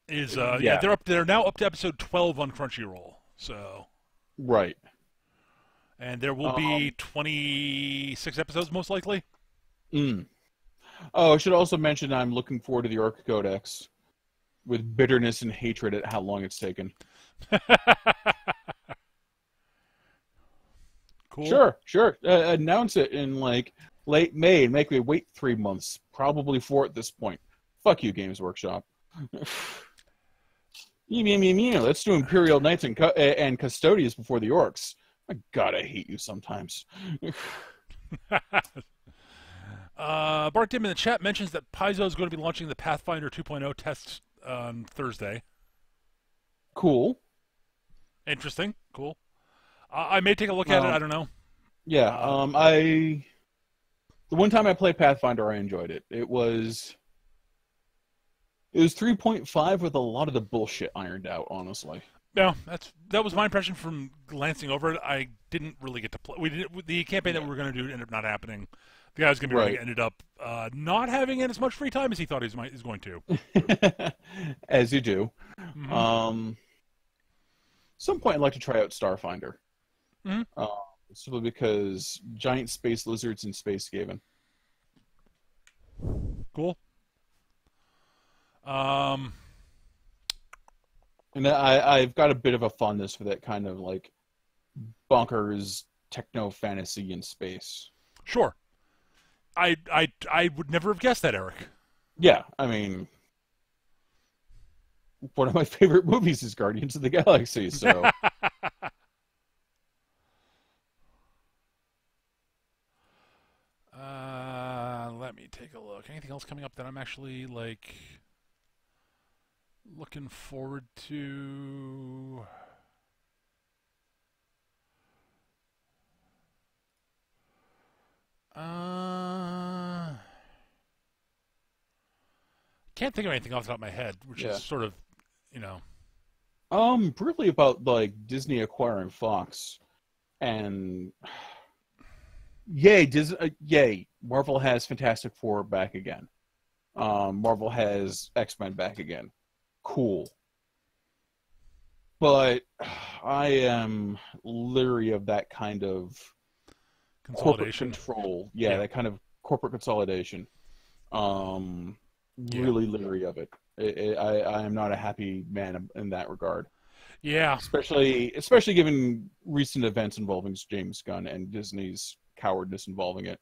is Yeah. they're now up to episode 12 on Crunchyroll. So, Right. and there will be 26 episodes most likely. Mm. Oh, I should also mention I'm looking forward to the Orc Codex with bitterness and hatred at how long it's taken. Cool. Sure. Announce it in like late May and make me wait 3 months, probably 4 at this point. Fuck you, Games Workshop. Let's do Imperial Knights and Custodians before the Orcs. My God, I hate you sometimes. Bart Dim in the chat mentions that Paizo is going to be launching the Pathfinder 2.0 tests on Thursday. Cool. Interesting. Cool. I may take a look at it. I don't know. Yeah. The one time I played Pathfinder, I enjoyed it. It was 3.5 with a lot of the bullshit ironed out, honestly. No, that was my impression from glancing over it. I didn't really get to play. The campaign that we were going to do ended up not happening. The guy was going to be running ended up not having as much free time as he thought he was going to. As you do. Mm-hmm. Some point I'd like to try out Starfinder. Mm-hmm. Simply because giant space lizards in Space Skaven. Cool. And I've got a bit of a fondness for that kind of like bonkers techno fantasy in space. Sure. I would never have guessed that, Eric. Yeah, I mean, one of my favorite movies is Guardians of the Galaxy, so. Let me take a look. Anything else coming up that I'm actually like looking forward to? Can't think of anything off the top of my head, which is sort of, Briefly about like Disney acquiring Fox, and yay, Marvel has Fantastic Four back again. Marvel has X-Men back again. Cool. But I am leery of that kind of corporate control. Yeah, that kind of corporate consolidation. Really leery of it. I am not a happy man in that regard. Yeah. Especially given recent events involving James Gunn and Disney's cowardness involving it.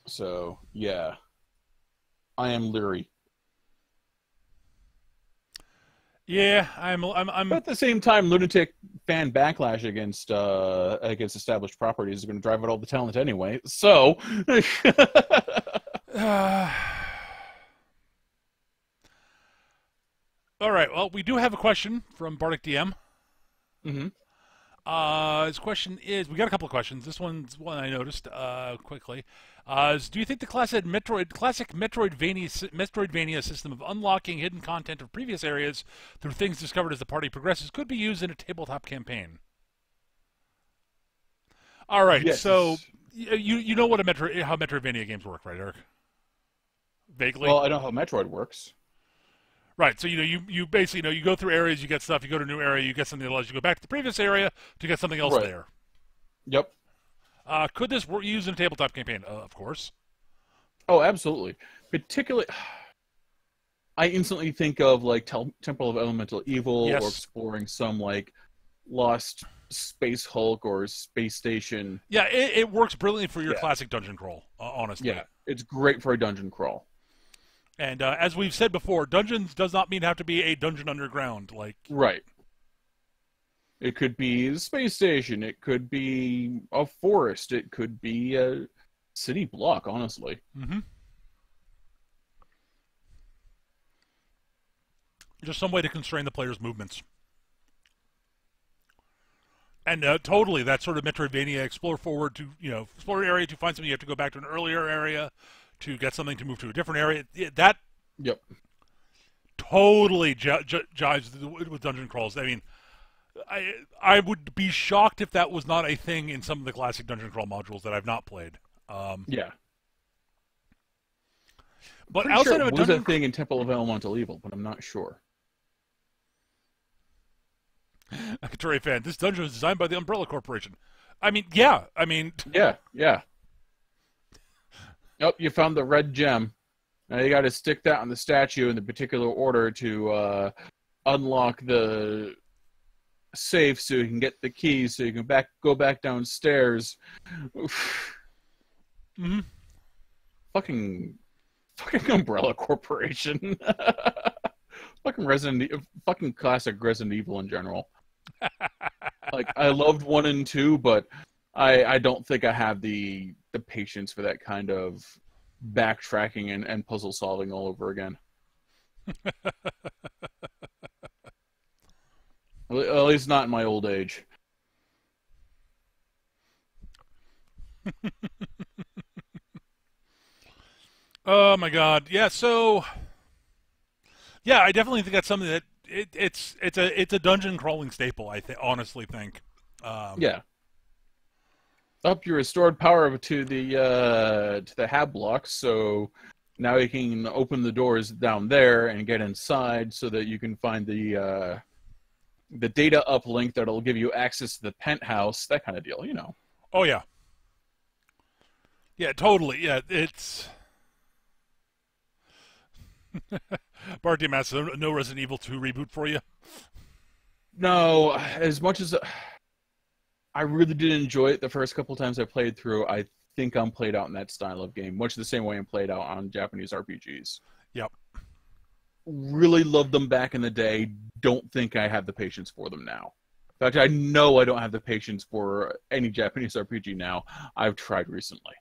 So, yeah. I am leery. Yeah, I'm. But at the same time, lunatic fan backlash against established properties is going to drive out all the talent anyway. So, all right. Well, we do have a question from Bardic DM. Mm-hmm. His question is: we got a couple of questions. This one's one I noticed quickly. Do you think the classic Metroidvania system of unlocking hidden content of previous areas through things discovered as the party progresses could be used in a tabletop campaign? All right, yes. So you know what how Metroidvania games work, right, Eric? Vaguely. Well, I know how Metroid works. Right, so you basically you go through areas, you get stuff, you go to a new area, you get something that allows you to go back to the previous area to get something else there. Yep. Could this be used in a tabletop campaign? Of course. Oh, absolutely. Particularly, I instantly think of like Temple of Elemental Evil, or exploring some like lost Space Hulk or space station. Yeah, it works brilliantly for your classic dungeon crawl. Honestly. Yeah, it's great for a dungeon crawl. And as we've said before, dungeons does not mean have to be a dungeon underground. Right. It could be a space station. It could be a forest. It could be a city block, honestly. Mm-hmm. Just some way to constrain the player's movements. And totally, that sort of Metroidvania, explore forward to, explore an area to find something, you have to go back to an earlier area to get something to move to a different area. That totally jives with dungeon crawls. I mean, I would be shocked if that was not a thing in some of the classic dungeon crawl modules that I've not played. Yeah. But Pretty sure outside of a it was a dungeon, thing in Temple of Elemental Evil, but I'm not sure. Terrain fan, this dungeon was designed by the Umbrella Corporation. I mean, yeah. I mean, Yeah, yeah. Oh, you found the red gem. Now you got to stick that on the statue in the particular order to unlock the safe, so you can get the keys, so you can go back downstairs. mm-hmm. Fucking Umbrella Corporation. Fucking classic Resident Evil in general. Like, I loved 1 and 2, but I don't think I have the patience for that kind of backtracking and puzzle solving all over again. At least not in my old age. Oh my god. Yeah, so yeah, I definitely think that's something that it's a dungeon crawling staple, honestly think. Yeah. Up your restored power to the hab blocks, so now you can open the doors down there and get inside, so that you can find the data uplink that'll give you access to the penthouse, that kind of deal, you know. Oh yeah. Yeah, totally. Yeah, it's Barty Mass, no Resident Evil 2 reboot for you? No, as much as I really did enjoy it the first couple times I played through, I think I'm played out in that style of game, much the same way I'm played out on Japanese RPGs. Yep. Really loved them back in the day. Don't think I have the patience for them now. In fact, I know I don't have the patience for any Japanese RPG now. I've tried recently.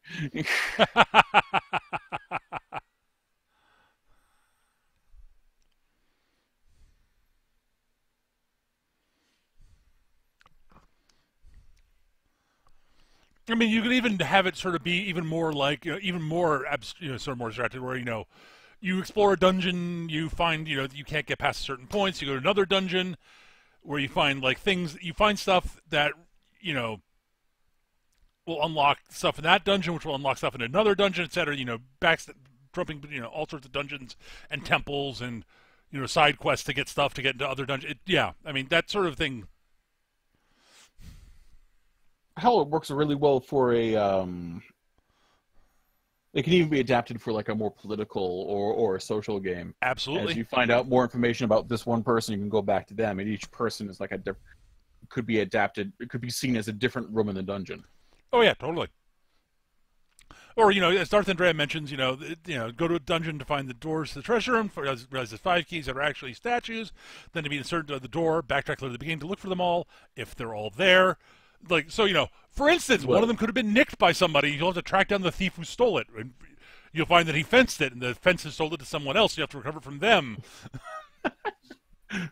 I mean, you could even have it sort of be even more like, even more, sort of more distracted, where, you explore a dungeon, you find, you can't get past certain points, you go to another dungeon where you find, like, you find stuff that, will unlock stuff in that dungeon, which will unlock stuff in another dungeon, etc., jumping, all sorts of dungeons and temples and, side quests to get stuff to get into other dungeons. Yeah, I mean, that sort of thing. Hell, it works really well for a it can even be adapted for like a more political or a social game. Absolutely. As you find out more information about this one person, you can go back to them, and each person is like could be adapted. It could be seen as a different room in the dungeon. Oh yeah, totally. Or, as Darth Andrea mentions, go to a dungeon to find the doors to the treasure room. Realize there's 5 keys that are actually statues. Then to be inserted to the door, backtrack to the beginning to look for them all, if they're all there. Like, so, for instance, one of them could have been nicked by somebody. You'll have to track down the thief who stole it. And you'll find that he fenced it, and the fence has sold it to someone else. You have to recover it from them.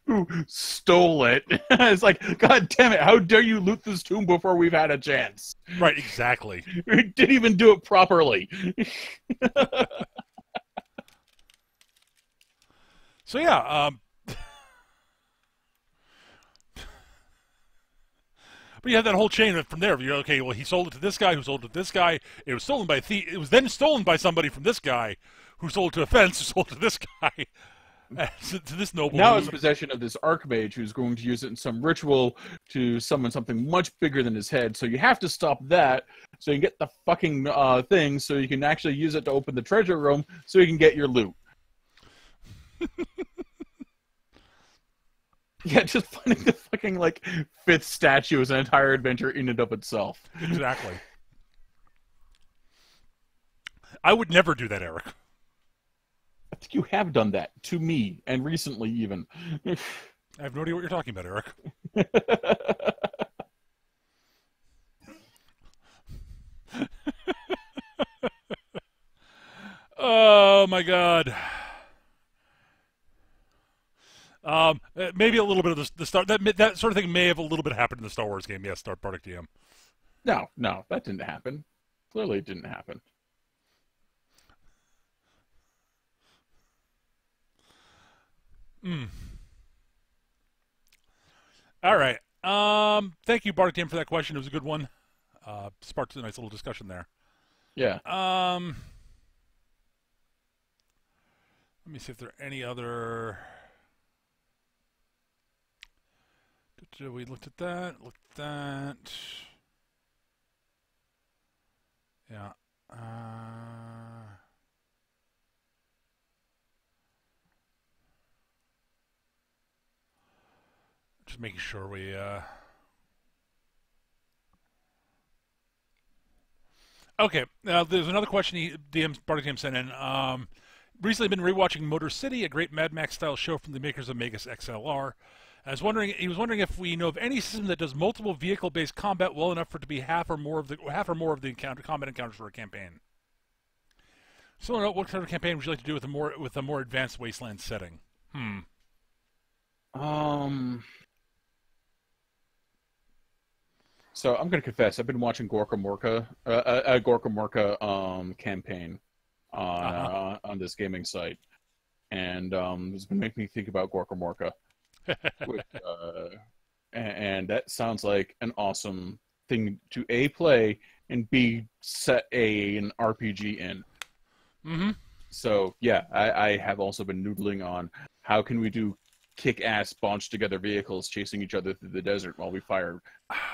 Who stole it? It's like, God damn it, how dare you loot this tomb before we've had a chance? Right, exactly. We didn't even do it properly. So, yeah, but you have that whole chain from there. You're okay. Well, he sold it to this guy, who sold it to this guy. It was stolen by a thief. It was then stolen by somebody from this guy, who sold it to a fence, who sold it to this guy, to this noble. Now it's possession of this archmage, who's going to use it in some ritual to summon something much bigger than his head. So you have to stop that, so you can get the fucking thing, so you can actually use it to open the treasure room, so you can get your loot. Yeah, just finding the fucking, like, 5th statue is an entire adventure in and of itself. Exactly. I would never do that, Eric. I think you have done that to me, and recently even. I have no idea what you're talking about, Eric. Oh, my God. Maybe a little bit of the Star that sort of thing may have a little bit happened in the Star Wars game. Yes, Star Bardic DM. No, that didn't happen. Clearly, it didn't happen. All right. Thank you, Bardic DM, for that question. It was a good one. Sparked a nice little discussion there. Yeah. Let me see if there are any other. We looked at that. Looked at that. Yeah. Just making sure we. Okay. Now there's another question. Bardic sent in. Recently been rewatching Motor City, a great Mad Max style show from the makers of Megas XLR. He was wondering if we know of any system that does multiple vehicle-based combat well enough for it to be half or more of the combat encounters for a campaign. So, what kind of campaign would you like to do with a more advanced wasteland setting? So I'm gonna confess, I've been watching Gorka Morka, Gorka Morka campaign on this gaming site, and it's been making me think about Gorka Morka. Which, and that sounds like an awesome thing to A, play, and B, set an RPG in. Mm-hmm. So yeah, I have also been noodling on how can we do kick-ass bunched together vehicles chasing each other through the desert while we fire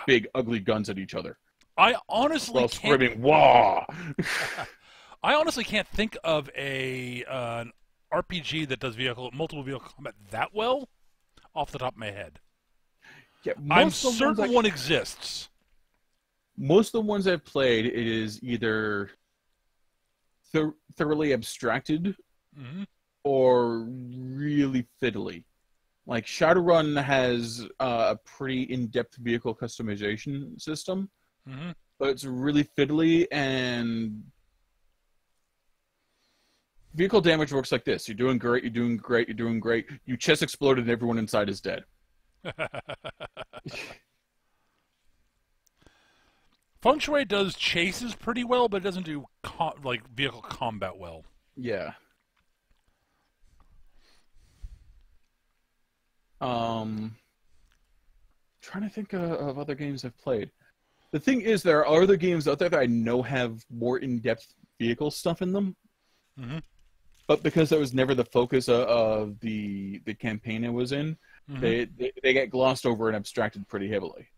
big ugly guns at each other. I honestly can't screaming "Wah!" I honestly can't think of an RPG that does multiple vehicle combat that well off the top of my head. Yeah, I'm certain one exists. Most of the ones I've played, it is either thoroughly abstracted or really fiddly. Like Shadowrun has a pretty in-depth vehicle customization system, but it's really fiddly, and vehicle damage works like this. You're doing great, you're doing great, you're doing great. You chest exploded and everyone inside is dead. Feng Shui does chases pretty well, but it doesn't do vehicle combat well. Yeah. Trying to think of other games I've played. The thing is, there are other games out there that I know have more in-depth vehicle stuff in them. But because that was never the focus of the campaign I was in, they get glossed over and abstracted pretty heavily.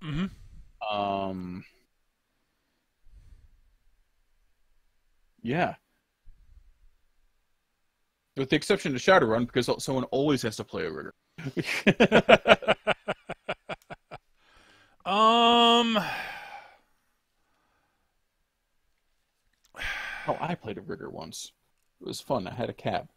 Yeah. With the exception of Shadowrun, because someone always has to play a rigger. Oh, I played a rigger once. It was fun. I had a cab.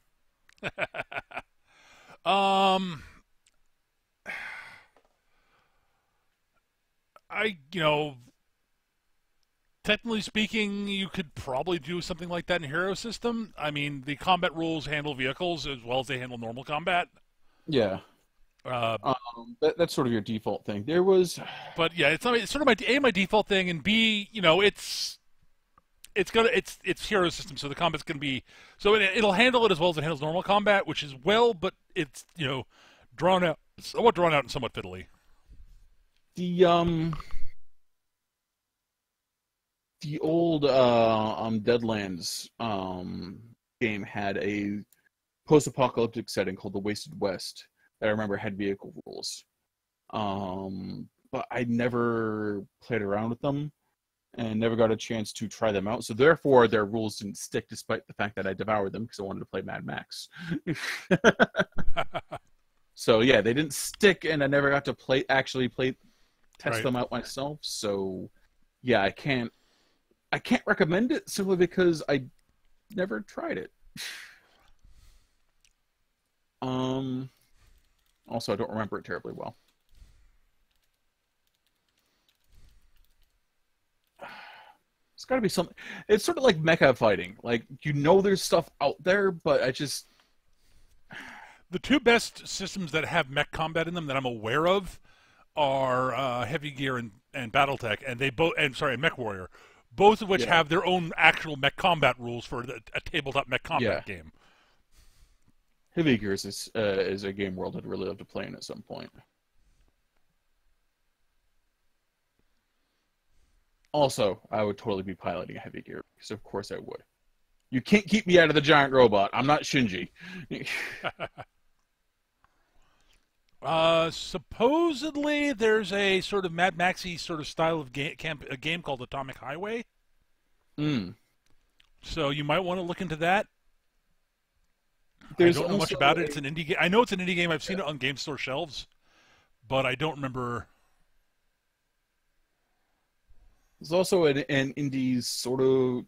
Technically speaking, you could probably do something like that in Hero System. I mean, the combat rules handle vehicles as well as they handle normal combat. Yeah. That's sort of your default thing. There was, but yeah, it's sort of my default thing, and B, it's Hero System, so the combat's gonna be it'll handle it as well as it handles normal combat, which is but it's somewhat drawn out and somewhat fiddly. The old Deadlands game had a post-apocalyptic setting called the Wasted West that I remember had vehicle rules. But I never played around with them and never got a chance to try them out. So therefore, their rules didn't stick, despite the fact that I devoured them because I wanted to play Mad Max. So yeah, they didn't stick, and I never got to test them out myself. So yeah, I can't recommend it simply because I never tried it. Also, I don't remember it terribly well. It's got to be something. It's sort of like mecha fighting. Like, there's stuff out there, but the two best systems that have mech combat in them that I'm aware of are Heavy Gear and BattleTech, and Mech Warrior, both of which have their own actual mech combat rules for a tabletop mech combat game. Heavy Gear is a game world I'd really love to play in at some point. Also, I would totally be piloting a Heavy Gear, because of course I would. You can't keep me out of the giant robot. I'm not Shinji. Supposedly there's a sort of Mad Maxy sort of style of a game called Atomic Highway. Mm. So you might want to look into that. There's I don't know much about it. It's an indie game. I know it's an indie game. I've seen it on game store shelves, but I don't remember. There's also an indie sort of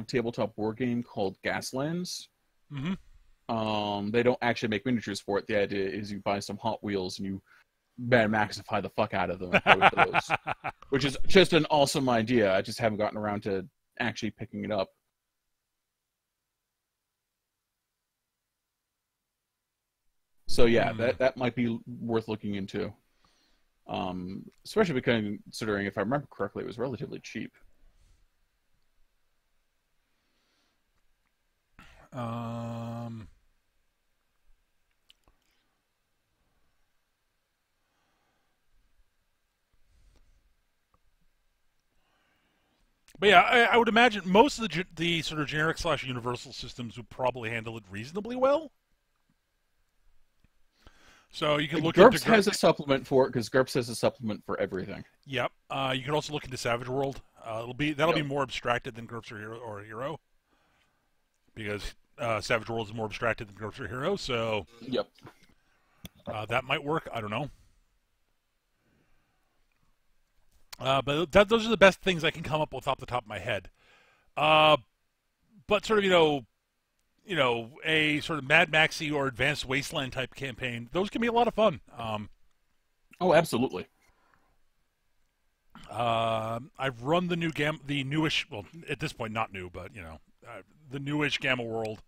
tabletop board game called Gaslands. Mm-hmm. They don't actually make miniatures for it. The idea is you buy some Hot Wheels and you Mad Maxify the fuck out of them, which is just an awesome idea. I just haven't gotten around to actually picking it up. So yeah, that might be worth looking into. Especially because considering, if I remember correctly, it was relatively cheap. But yeah, I would imagine most of the sort of generic / universal systems would probably handle it reasonably well. So you can look GURPS into has a supplement for it because GURPS has a supplement for everything. Yep. You can also look into Savage World. That'll be more abstracted than GURPS or Hero, because Savage World is more abstracted than GURPS or Hero. So yep, that might work. I don't know. But those are the best things I can come up with off the top of my head. But sort of a sort of Mad Maxy or Advanced Wasteland type campaign, those can be a lot of fun. Oh, absolutely. I've run the newish, well, at this point not new, but the newish Gamma World.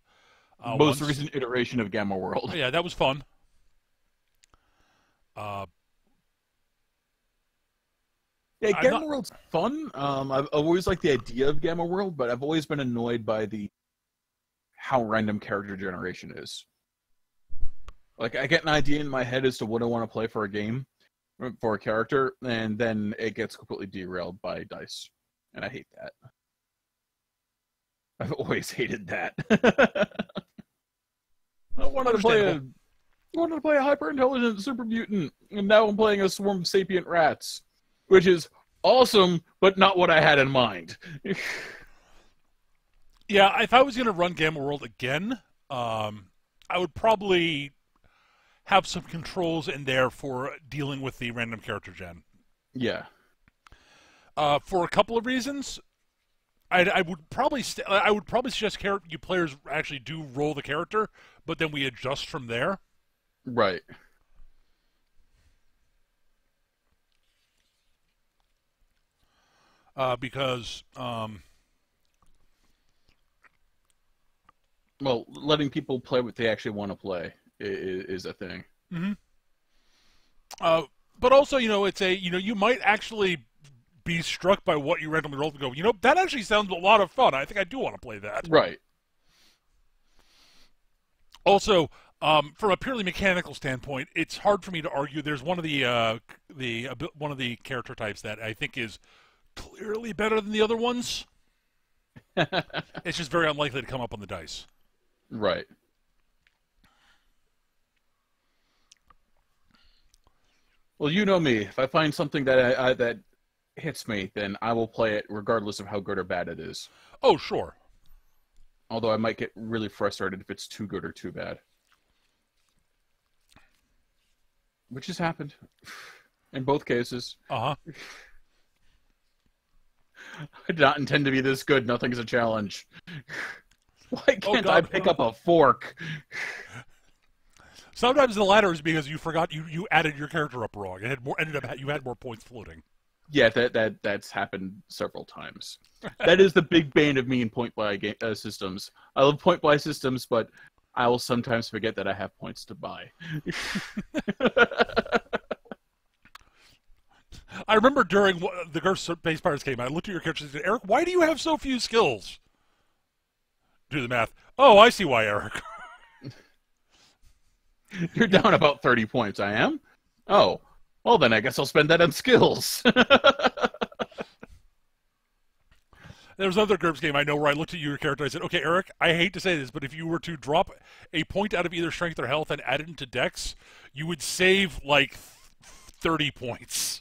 Most recent iteration of Gamma World. Yeah, that was fun. Yeah, Gamma World's fun. I've always liked the idea of Gamma World, but I've always been annoyed by how random character generation is. Like, I get an idea in my head as to what I want to play for a game, for a character, and then it gets completely derailed by dice. And I hate that. I've always hated that. I wanted to play a hyper-intelligent super mutant, and now I'm playing a swarm of sapient rats, which is awesome, but not what I had in mind. Yeah, if I was going to run Gamma World again, I would probably have some controls in there for dealing with the random character gen. Yeah. For a couple of reasons, I would probably suggest you players actually do roll the character, but then we adjust from there. Right. Because well, letting people play what they actually want to play is a thing. Mm-hmm. But also, it's you might actually be struck by what you randomly roll and go, that actually sounds a lot of fun. I think I do want to play that. Right. Also, from a purely mechanical standpoint, it's hard for me to argue. There's one of the character types that I think is clearly better than the other ones. It's just very unlikely to come up on the dice. Right. Well, you know me. If I find something that that hits me, then I will play it regardless of how good or bad it is. Oh, sure. Although I might get really frustrated if it's too good or too bad. Which has happened in both cases. Uh-huh. I did not intend to be this good. Nothing's a challenge. Why can't I pick up a fork? Sometimes the latter is because you forgot you added your character up wrong. It had you had more points floating. Yeah, that's happened several times. That is the big bane of me in point-buy systems. I love point-buy systems, but I will sometimes forget that I have points to buy. I remember during the GURPS Base Pirates game, I looked at your character and said, Eric, why do you have so few skills? Do the math. Oh, I see why, Eric. You're down about 30 points, I am? Oh, well then I guess I'll spend that on skills. There was another GURPS game I know where I looked at your character. I said, "Okay, Eric, I hate to say this, but if you were to drop a point out of either strength or health and add it into Dex, you would save like 30 points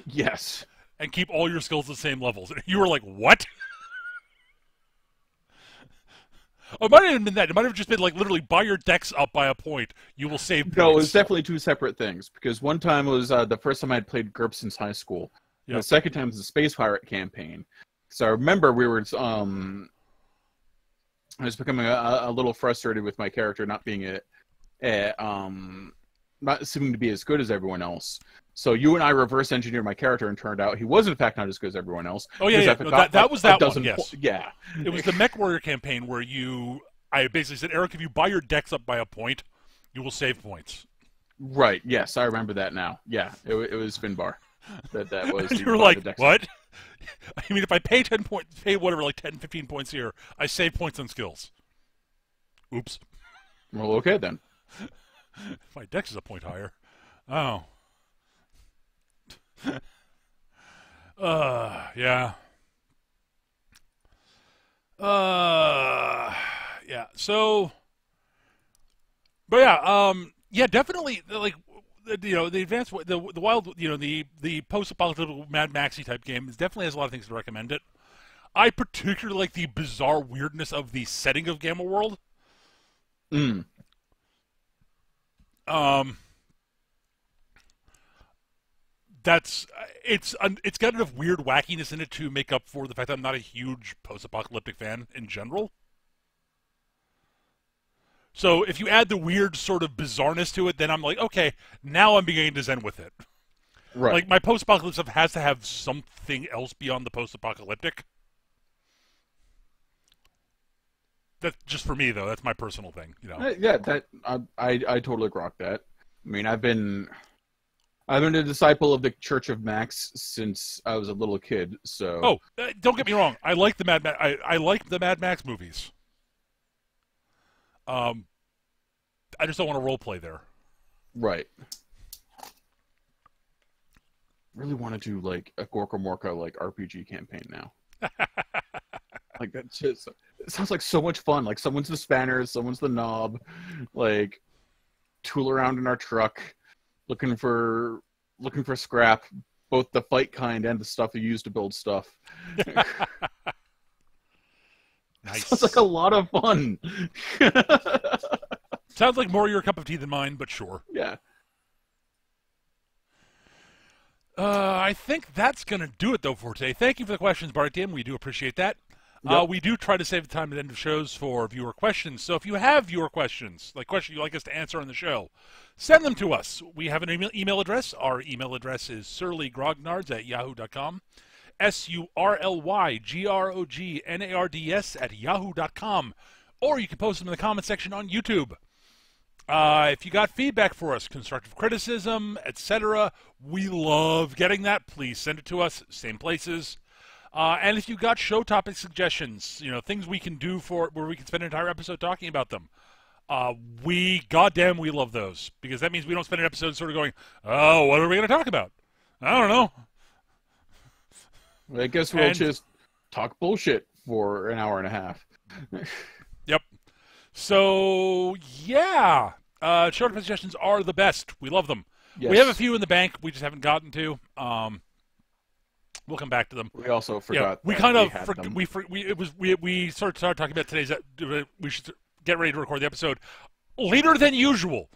Yes. and keep all your skills at the same levels." And you were like, "What?" Oh, it might have been that. It might have just been like literally buy your Dex up by a point. You will save points. No, it was definitely two separate things. Because one time was the first time I'd played GURPS since high school. Yep. The second time was the Space Pirate campaign. So I remember we were I was becoming a little frustrated with my character not being not seeming to be as good as everyone else. So you and I reverse engineered my character, and turned out he was in fact not as good as everyone else. Oh yeah. No, that was that one. Yes. Yeah. It was the Mech Warrior campaign where I basically said, Eric, if you buy your Dex up by a point, you will save points. Right. Yes, I remember that now. Yeah, it was Finbar. That was. You were like, what? I mean, if I pay 10 points, pay whatever, like 10, 15 points here, I save points on skills. Oops. Well, okay then. My Dex is a point higher. Oh. Yeah. Yeah. So, but yeah, definitely, like, the advanced, the wild, the post-apocalyptic Mad Maxy type game definitely has a lot of things to recommend it. I particularly like the bizarre weirdness of the setting of Gamma World. It's got enough weird wackiness in it to make up for the fact that I'm not a huge post-apocalyptic fan in general. So if you add the weird sort of bizarreness to it, then I'm like, okay, now I'm beginning to zen with it. Right. Like, my post-apocalyptic stuff has to have something else beyond the post-apocalyptic. That's just for me, though. That's my personal thing, Yeah, that I totally grok that. I mean, I've been a disciple of the Church of Max since I was a little kid. So. Don't get me wrong. I like the I like the Mad Max movies. I just don't want to role play there. Right. Really want to do like a Gorka Morka like RPG campaign now. Like that just it sounds like so much fun. Like someone's the spanner, someone's the knob. Like tool around in our truck, looking for scrap, both the fight kind and the stuff you use to build stuff. Nice. Sounds like a lot of fun. Sounds like more your cup of tea than mine, but sure. Yeah. I think that's going to do it, though, for today. Thank you for the questions, Bartim. We do appreciate that. Yep. We do try to save the time at the end of shows for viewer questions. So if you have viewer questions, like questions you'd like us to answer on the show, send them to us. We have an email address. Our email address is surlygrognards@yahoo.com. surlygrognards@yahoo.com. Or you can post them in the comment section on YouTube. If you got feedback for us, constructive criticism, etc., we love getting that. Please send it to us, same places. And if you got show topic suggestions, things we can do where we can spend an entire episode talking about them, we love those, because that means we don't spend an episode sort of going, oh, what are we going to talk about? I don't know. I guess we'll just talk bullshit for an hour and a half. Yep. So, yeah. Short suggestions are the best. We love them. Yes. We have a few in the bank we just haven't gotten to. We'll come back to them. We also forgot. We kind of we sort of started talking about today's. We should get ready to record the episode later than usual.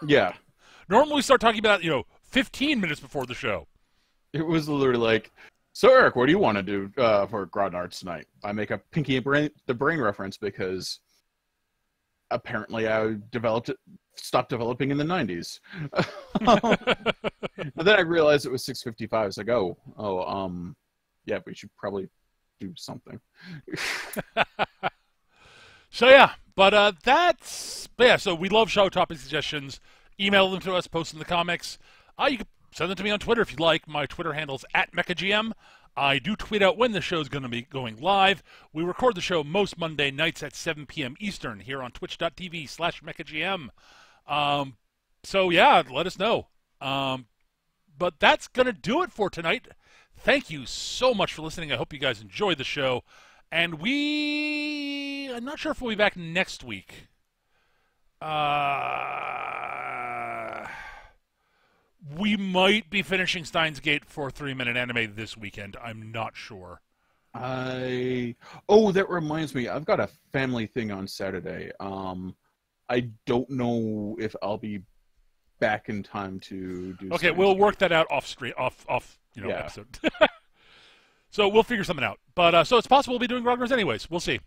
Yeah. Normally we start talking about 15 minutes before the show. It was literally like, so Eric, what do you want to do for Grognards tonight? I make a Pinky and the Brain reference because apparently I stopped developing in the 90s. But then I realized it was 6:55. It's like, yeah, we should probably do something. So yeah, so we love show topic suggestions. Email them to us, post them in the comics. You can send them to me on Twitter if you'd like. My Twitter handle's @MechaGM. I do tweet out when the show's going to be going live. We record the show most Monday nights at 7 p.m. Eastern here on twitch.tv/MechaGM. So yeah, let us know. But that's going to do it for tonight. Thank you so much for listening. I hope you guys enjoyed the show. And I'm not sure if we'll be back next week. We might be finishing Steins Gate for 3-minute anime this weekend. I'm not sure. That reminds me. I've got a family thing on Saturday. I don't know if I'll be back in time to do. Okay, we'll work that out off episode. So we'll figure something out. But so it's possible we'll be doing Grognards anyways. We'll see.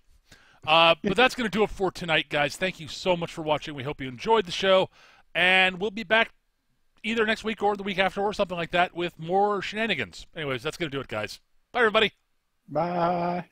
But that's going to do it for tonight, guys. Thank you so much for watching. We hope you enjoyed the show. And we'll be back either next week or the week after or something like that with more shenanigans. Anyways, that's going to do it, guys. Bye, everybody. Bye.